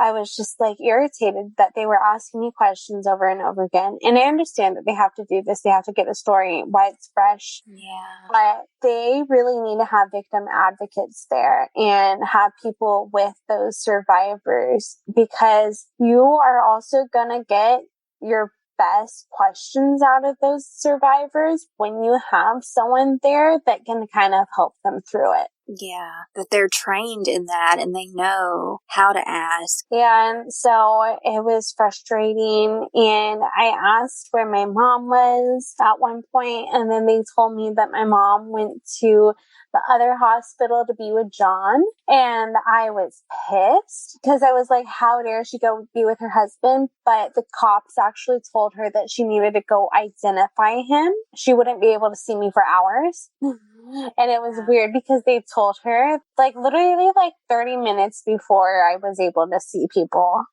I was just like irritated that they were asking me questions over and over again. And I understand that they have to do this. They have to get the story while it's fresh. Yeah. But they really need to have victim advocates there and have people with those survivors, because you are also going to get your best questions out of those survivors when you have someone there that can kind of help them through it. Yeah, that they're trained in that and they know how to ask. Yeah, and so it was frustrating. And I asked where my mom was at one point, and then they told me that my mom went to the other hospital to be with John. And I was pissed because I was like, how dare she go be with her husband? But the cops actually told her that she needed to go identify him. She wouldn't be able to see me for hours. And it was weird because they told her like literally like 30 minutes before I was able to see people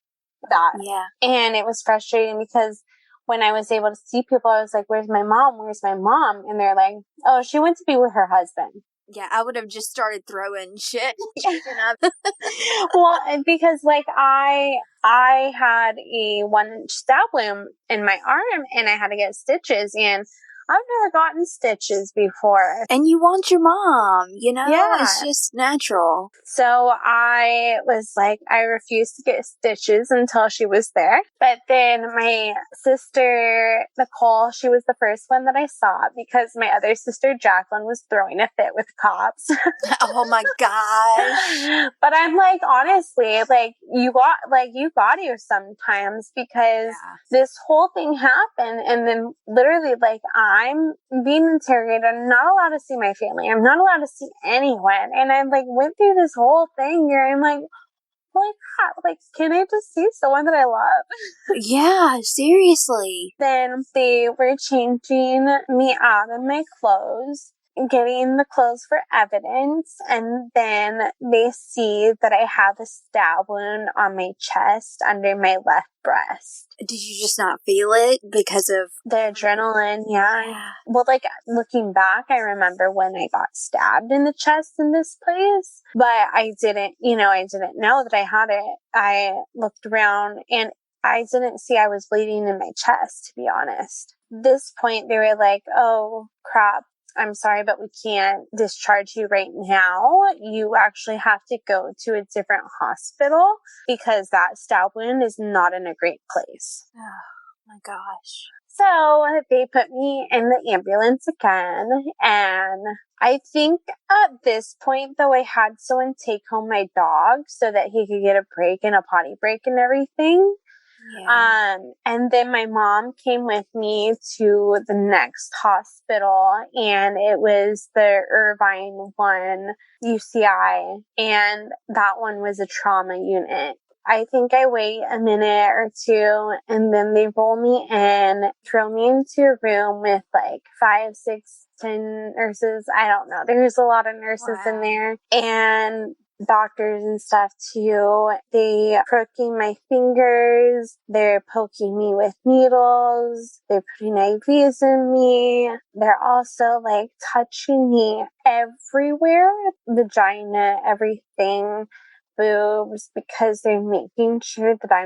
that. Yeah. And it was frustrating because when I was able to see people, I was like, where's my mom? Where's my mom? And they're like, oh, she went to be with her husband. Yeah, I would have just started throwing shit. Well, because like I had a 1-inch stab wound in my arm and I had to get stitches, and I've never gotten stitches before. And you want your mom, Yeah. It's just natural. So I was like, I refused to get stitches until she was there. But then my sister, Nicole, she was the first one that I saw because my other sister, Jacqueline, was throwing a fit with cops. Oh my gosh. But I'm like, honestly, like you got to sometimes because this whole thing happened. And then literally like I'm being interrogated. I'm not allowed to see my family. I'm not allowed to see anyone. And I like went through this whole thing where I'm like, holy crap, like, can I just see someone that I love? Yeah, seriously. Then they were changing me out of my clothes, getting the clothes for evidence, and then they see that I have a stab wound on my chest under my left breast. Did you just not feel it because of the adrenaline? Yeah. Well, like, looking back, I remember when I got stabbed in the chest in this place, but I didn't know that I had it. I looked around and I didn't see I was bleeding in my chest, to be honest. This point, they were like, oh, crap. I'm sorry, but we can't discharge you right now. You actually have to go to a different hospital because that stab wound is not in a great place. Oh my gosh. So they put me in the ambulance again. And I think at this point, though, I had someone take home my dog so that he could get a break and a potty break and everything. Yeah. And then my mom came with me to the next hospital, and it was the Irvine one, UCI, and that one was a trauma unit. I think I wait a minute or two, and then they roll me in, throw me into a room with like 5, 6, 10 nurses. I don't know. There's a lot of nurses in there, and doctors and stuff too. They poking my fingers. They're poking me with needles. They're putting IVs in me. They're also like touching me everywhere, vagina, everything, boobs, because they're making sure that I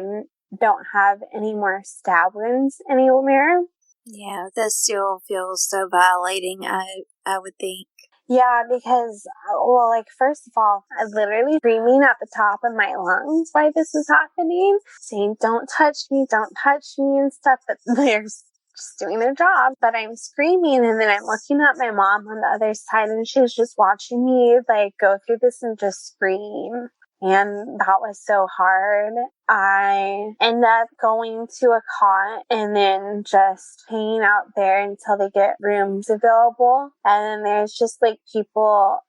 don't have any more stab wounds anywhere. Yeah, that still feels so violating, I would think. Yeah, because, well, like, first of all, I was literally screaming at the top of my lungs why this is happening, saying, don't touch me, and stuff, but they're just doing their job. But I'm screaming, and then I'm looking at my mom on the other side, and she's just watching me, like, go through this and just scream. And that was so hard. I end up going to a cot and then just hanging out there until they get rooms available. And then there's just like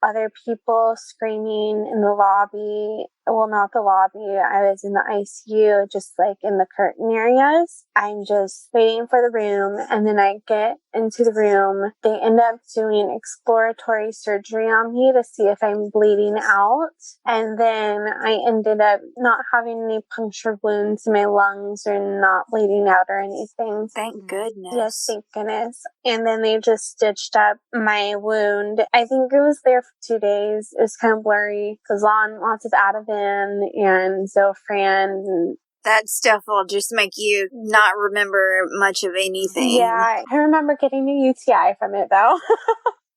other people screaming in the lobby. Well, not the lobby. I was in the ICU, just like in the curtain areas. I'm just waiting for the room, and then I get into the room. They end up doing exploratory surgery on me to see if I'm bleeding out. And then I ended up not having any puncture wounds in my lungs or not bleeding out or anything. Thank goodness. Yes, thank goodness. And then they just stitched up my wound. I think it was there for 2 days. It was kind of blurry. It was on lots of Ativan and Zofran. That stuff will just make you not remember much of anything. Yeah, I remember getting a UTI from it, though.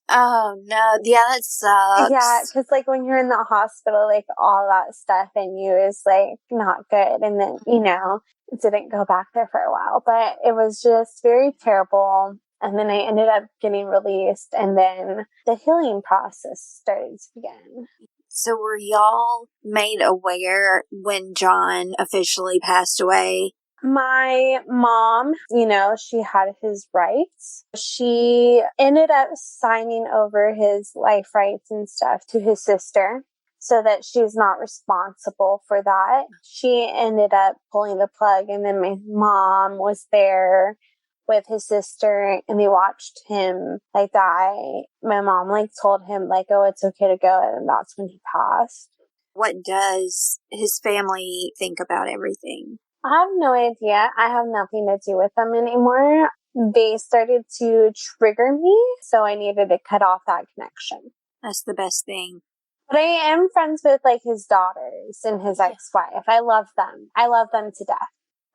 Oh, no. Yeah, that sucks. Yeah, because, like, when you're in the hospital, like, all that stuff in you is, like, not good. And then, it didn't go back there for a while. But it was just very terrible. And then I ended up getting released. And then the healing process started to begin. So were y'all made aware when John officially passed away? My mom, she had his rights. She ended up signing over his life rights and stuff to his sister so that she's not responsible for that. She ended up pulling the plug, and then my mom was there with his sister, and they watched him die. My mom told him oh, it's okay to go, and that's when he passed. What does his family think about everything? I have no idea. I have nothing to do with them anymore. They started to trigger me, so I needed to cut off that connection. That's the best thing. But I am friends with his daughters and his ex-wife. I love them. I love them to death.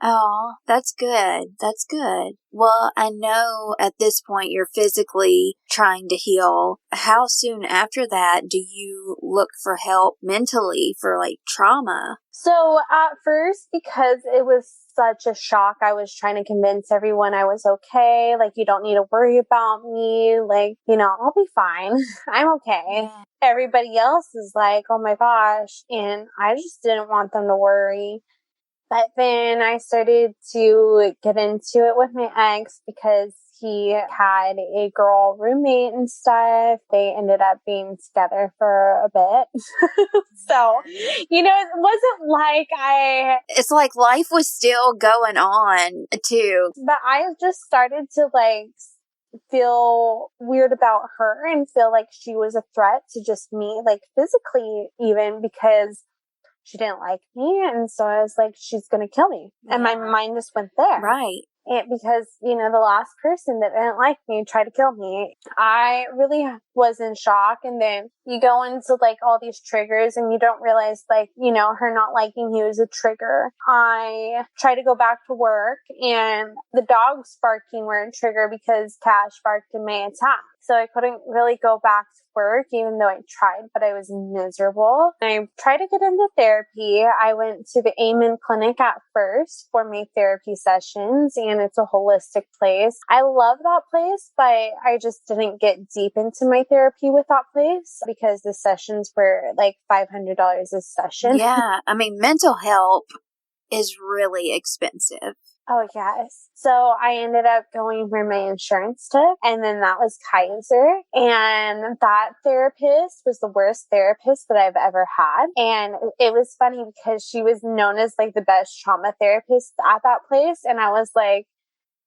Oh, that's good. That's good. Well, I know at this point you're physically trying to heal. How soon after that do you look for help mentally for trauma? So at first, because it was such a shock, I was trying to convince everyone I was okay. You don't need to worry about me. I'll be fine. I'm okay. Yeah. Everybody else is oh my gosh. And I just didn't want them to worry. But then I started to get into it with my ex because he had a girl roommate and stuff. They ended up being together for a bit. So, it wasn't like It's like life was still going on, too. but I just started to feel weird about her and feel like she was a threat to just me, physically even, because she didn't like me. And so I was like, she's going to kill me. And my mind just went there. Right. Because, the last person that didn't like me tried to kill me. I really was in shock. And then you go into all these triggers and you don't realize her not liking you is a trigger. I tried to go back to work and the dogs barking were a trigger because Cash barked in my attack. So I couldn't really go back to work even though I tried, but I was miserable. I tried to get into therapy. I went to the Amen Clinic at first for my therapy sessions, and it's a holistic place. I love that place, but I just didn't get deep into my therapy with that place because the sessions were $500 a session. Yeah. I mean, mental help is really expensive. Oh, yes. So I ended up going where my insurance took, and then that was Kaiser. And that therapist was the worst therapist that I've ever had. And it was funny because she was known as the best trauma therapist at that place. And I was like,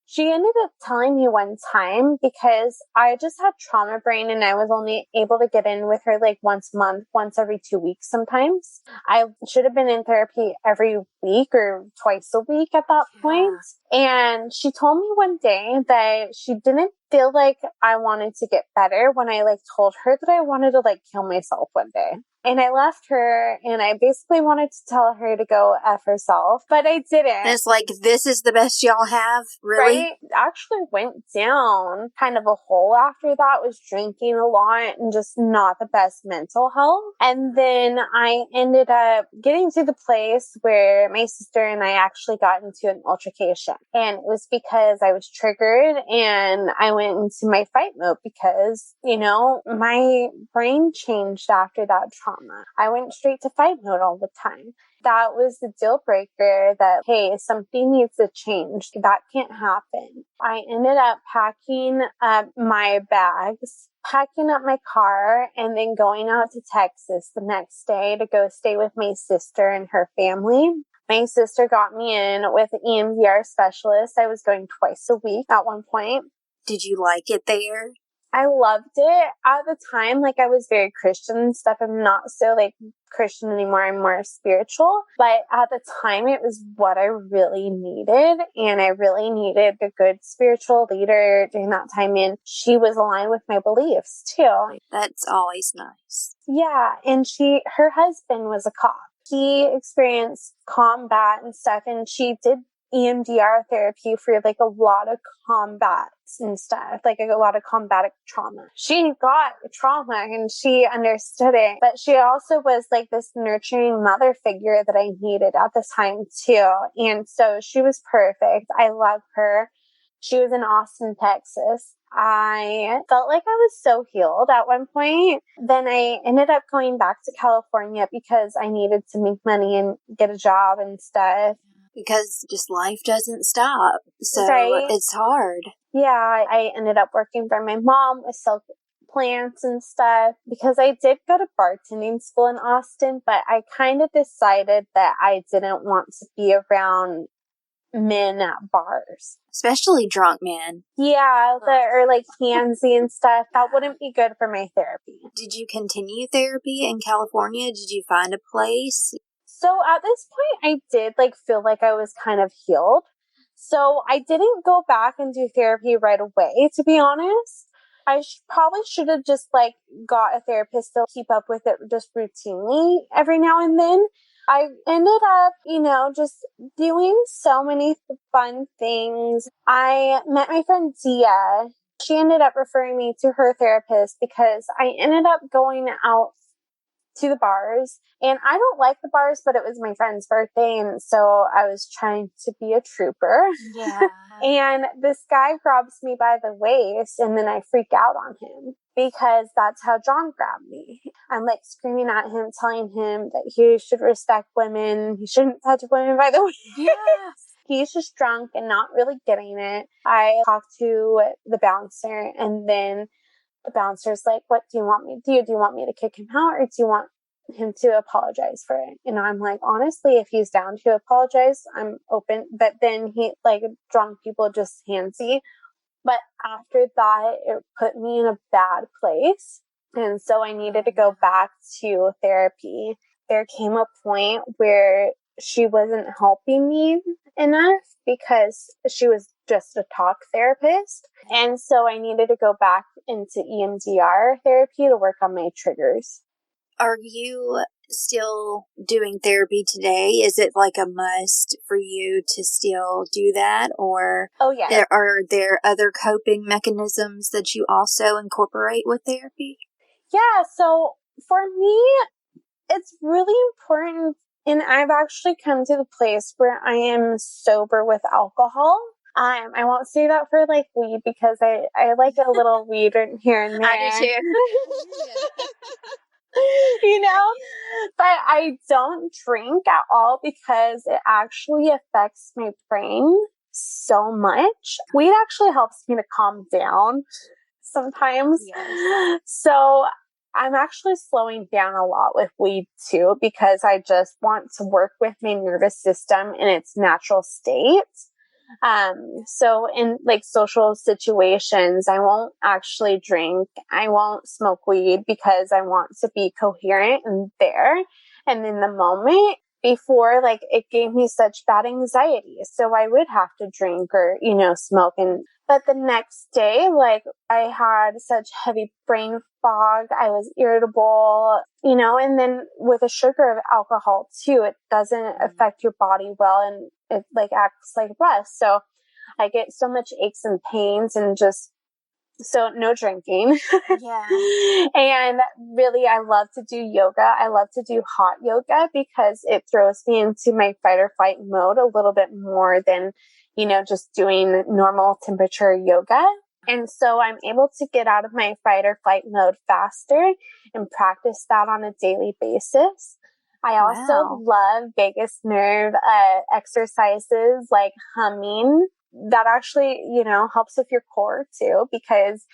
she ended up telling me one time, because I just had trauma brain and I was only able to get in with her once a month, once every 2 weeks sometimes. I should have been in therapy every week or twice a week at that point. And she told me one day that she didn't feel like I wanted to get better when I told her that I wanted to kill myself one day. And I left her and I basically wanted to tell her to go F herself, but I didn't. And it's like, this is the best y'all have? Really? Right? Actually went down kind of a hole after that, was drinking a lot and just not the best mental health. And then I ended up getting to the place where my sister and I actually got into an altercation. And it was because I was triggered and I went into my fight mode because, my brain changed after that trauma. I went straight to fight mode all the time. That was the deal breaker that, hey, something needs to change. That can't happen. I ended up packing up my bags, packing up my car, and then going out to Texas the next day to go stay with my sister and her family. My sister got me in with an EMDR specialist. I was going twice a week at one point. Did you like it there? I loved it. At the time, I was very Christian and stuff. I'm not so Christian anymore. I'm more spiritual. But at the time, it was what I really needed. And I really needed a good spiritual leader during that time. And she was aligned with my beliefs too. That's always nice. Yeah. And her husband was a cop. He experienced combat and stuff. And she did EMDR therapy for a lot of combats and stuff, a lot of combatic trauma. She got trauma and she understood it, but she also was this nurturing mother figure that I needed at the time too. And so she was perfect. I love her. She was in Austin, Texas. I felt like I was so healed at one point. Then I ended up going back to California because I needed to make money and get a job and stuff. Because just life doesn't stop. So Right. It's hard. Yeah, I ended up working for my mom with silk plants and stuff because I did go to bartending school in Austin, but I kind of decided that I didn't want to be around men at bars. Especially drunk men. Yeah, that are handsy and stuff. That wouldn't be good for my therapy. Did you continue therapy in California? Did you find a place? So at this point, I did feel like I was kind of healed. So I didn't go back and do therapy right away, to be honest. I probably should have just got a therapist to keep up with it just routinely every now and then. I ended up, just doing so many fun things. I met my friend Dia. She ended up referring me to her therapist because I ended up going out to the bars, and I don't like the bars, but it was my friend's birthday, and so I was trying to be a trooper. Yeah. And this guy grabs me by the waist, and then I freak out on him because that's how John grabbed me. I'm screaming at him, telling him that he should respect women, he shouldn't touch women by the waist. Yeah. he's just drunk and not really getting it. I talked to the bouncer, and then the bouncer's like, what do you want me to do? Do you want me to kick him out, or do you want him to apologize for it? And I'm like, honestly, if he's down to apologize, I'm open. But then he, like, drunk people just handsy. But after that, it put me in a bad place. And so I needed to go back to therapy. There came a point where she wasn't helping me enough because she was just a talk therapist. And so I needed to go back into EMDR therapy to work on my triggers. Are you still doing therapy today? Is it like a must for you to still do that? Or are there other coping mechanisms that you also incorporate with therapy? Yeah, so for me, it's really important, and I've actually come to the place where I am sober with alcohol. I won't say that for like weed because I like a little weed here and there. I do too. But I don't drink at all because it actually affects my brain so much. Weed actually helps me to calm down sometimes. Yes. So I'm actually slowing down a lot with weed too, because I just want to work with my nervous system in its natural state. So in like social situations, I won't actually drink. I won't smoke weed because I want to be coherent and there. And in the moment before, like, it gave me such bad anxiety. So I would have to drink or, smoke. But the next day, like, I had such heavy brain fog. I was irritable, and then with the sugar of alcohol too, it doesn't affect your body well, and it like acts like rest. So I get so much aches and pains, and so no drinking. Yeah. And really, I love to do yoga. I love to do hot yoga because it throws me into my fight or flight mode a little bit more than, just doing normal temperature yoga. And so I'm able to get out of my fight or flight mode faster and practice that on a daily basis. I also love vagus nerve exercises like humming. That actually, helps with your core too, because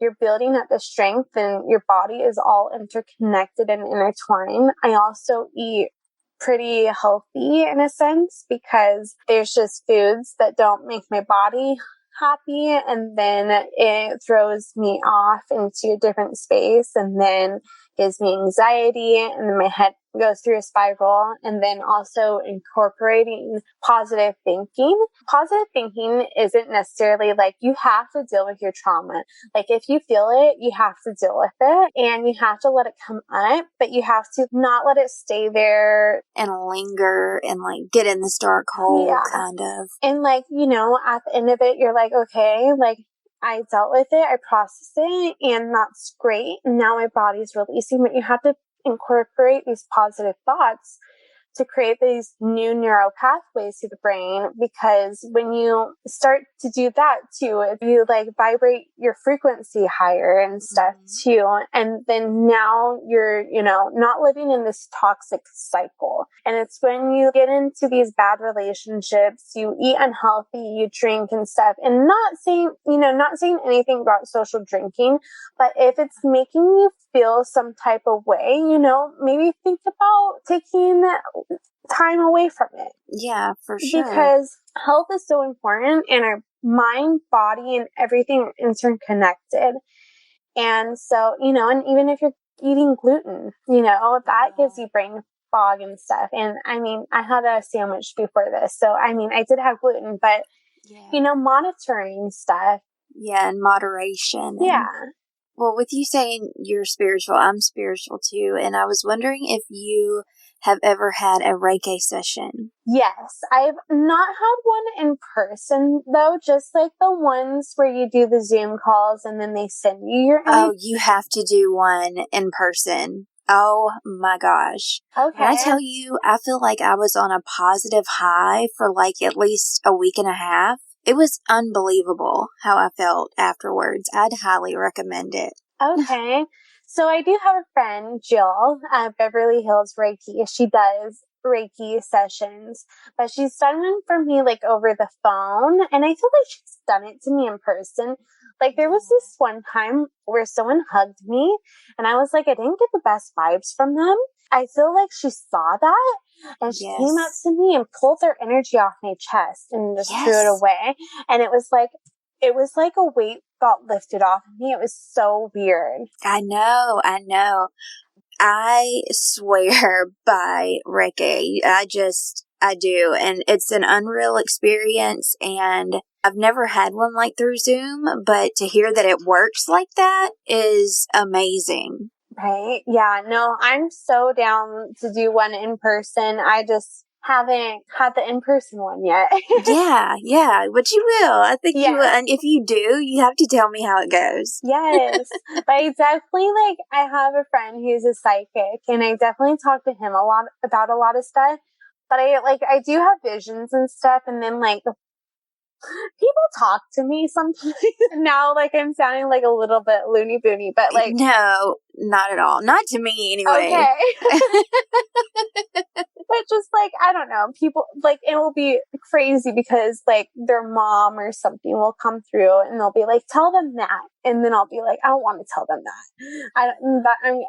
you're building up the strength and your body is all interconnected and intertwined. I also eat pretty healthy in a sense because there's just foods that don't make my body happy, and then it throws me off into a different space, and then gives me anxiety, and then my head goes through a spiral. And then also incorporating positive thinking. Positive thinking isn't necessarily like you have to deal with your trauma. Like, if you feel it, you have to deal with it, and you have to let it come up, but you have to not let it stay there and linger and like get in this dark hole kind of. And like, at the end of it, you're like, okay, like, I dealt with it, I processed it, and that's great. Now my body's releasing, but you have to incorporate these positive thoughts to create these new neural pathways to the brain, because when you start to do that too, if you like vibrate your frequency higher and stuff too, and then now you're, not living in this toxic cycle. And it's when you get into these bad relationships, you eat unhealthy, you drink and stuff, and not saying anything about social drinking, but if it's making you feel some type of way, maybe think about taking time away from it. Yeah, for sure. Because health is so important, and our mind, body, and everything are interconnected. And so, and even if you're eating gluten, that gives you brain fog and stuff. And I mean, I had a sandwich before this, so I mean, I did have gluten, but monitoring stuff. Yeah, and moderation. Yeah. Well, with you saying you're spiritual, I'm spiritual too. And I was wondering if you have ever had a Reiki session. Yes, I've not had one in person though, just like the ones where you do the Zoom calls and then they send you your Oh, you have to do one in person. Oh my gosh. Okay. When I tell you, I feel like I was on a positive high for like at least a week and a half. It was unbelievable how I felt afterwards. I'd highly recommend it. Okay. So I do have a friend, Jill, Beverly Hills Reiki. She does Reiki sessions, but she's done one for me like over the phone, and I feel like she's done it to me in person. Like there was this one time where someone hugged me and I was like, I didn't get the best vibes from them. I feel like she saw that and she came up to me and pulled their energy off my chest and just threw it away. And it was like a weight got lifted off of me. It was so weird. I know. I swear by Reiki. I do. And it's an unreal experience. And I've never had one like through Zoom, but to hear that it works like that is amazing. Right? Yeah. No, I'm so down to do one in person. I just haven't had the in-person one yet. yeah, but you will. I think you will. And if you do, you have to tell me how it goes. Yes. But I definitely, like, I have a friend who's a psychic, and I definitely talk to him a lot about a lot of stuff. But I do have visions and stuff, and then, like, people talk to me sometimes. Now, like, I'm sounding like a little bit loony boony, but like... No, not at all. Not to me, anyway. Okay. But just, like, I don't know, people, like, it will be crazy because, like, their mom or something will come through and they'll be like, tell them that. And then I'll be like, I don't want to tell them that.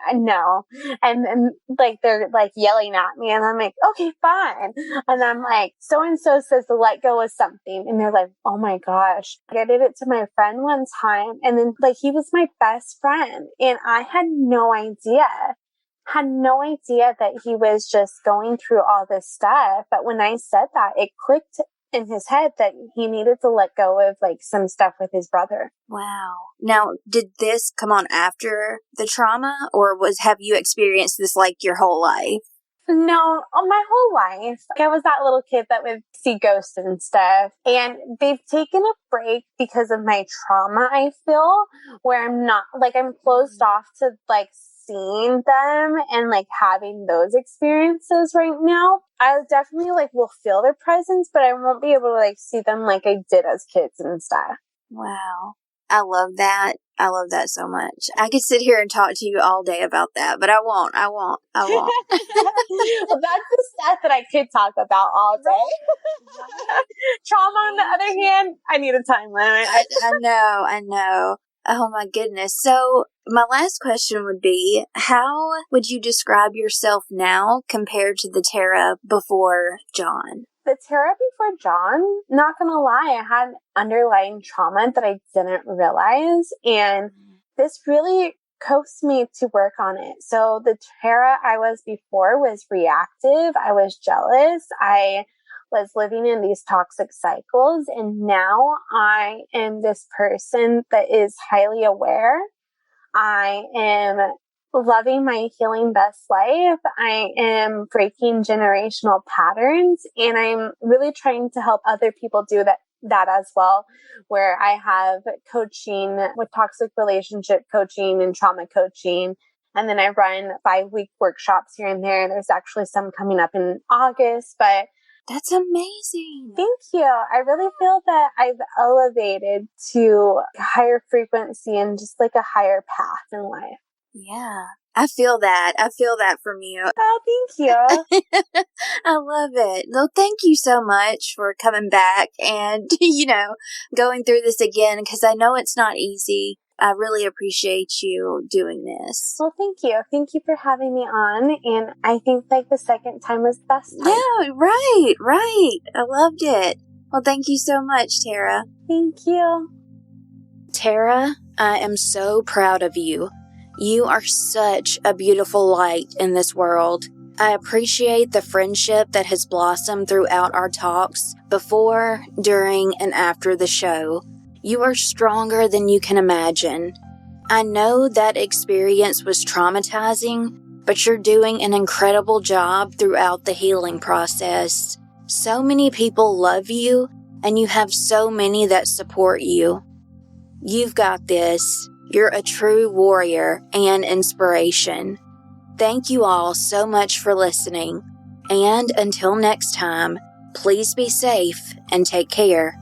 I know. And like, they're, like, yelling at me and I'm like, okay, fine. And I'm like, so-and-so says to let go of something. And they're like, oh my gosh. I did it to my friend one time. And then, like, he was my best friend and I had no idea that he was just going through all this stuff. But when I said that, it clicked in his head that he needed to let go of, like, some stuff with his brother. Wow. Now, did this come on after the trauma, or have you experienced this, like, your whole life? No, my whole life. I was that little kid that would see ghosts and stuff. And they've taken a break because of my trauma, I feel, where I'm not, like, I'm closed off to, like, seeing them and, like, having those experiences right now. I definitely, like, will feel their presence, but I won't be able to, like, see them like I did as kids and stuff. Wow. I love that. I love that so much. I could sit here and talk to you all day about that, but I won't. Well, that's the stuff that I could talk about all day. Trauma, on the other hand, I need a time limit. I know. Oh my goodness. So my last question would be, how would you describe yourself now compared to the Terra before John? The Terra before John, not gonna lie, I had underlying trauma that I didn't realize. And this really coaxed me to work on it. So the Terra I was before was reactive. I was jealous. I was living in these toxic cycles. And now I am this person that is highly aware. I am loving my healing best life. I am breaking generational patterns, and I'm really trying to help other people do that as well, where I have coaching with toxic relationship coaching and trauma coaching. And then I run 5-week workshops here and there. There's actually some coming up in August, but that's amazing. Thank you. I really feel that I've elevated to a higher frequency and just like a higher path in life. Yeah, I feel that. I feel that from you. Oh, thank you. I love it. Well, thank you so much for coming back and, going through this again, because I know it's not easy. I really appreciate you doing this. Well, thank you. Thank you for having me on. And I think, like, the second time was the best time. Yeah, right. I loved it. Well, thank you so much, Terra. Thank you. Terra, I am so proud of you. You are such a beautiful light in this world. I appreciate the friendship that has blossomed throughout our talks before, during, and after the show. You are stronger than you can imagine. I know that experience was traumatizing, but you're doing an incredible job throughout the healing process. So many people love you, and you have so many that support you. You've got this. You're a true warrior and inspiration. Thank you all so much for listening. And until next time, please be safe and take care.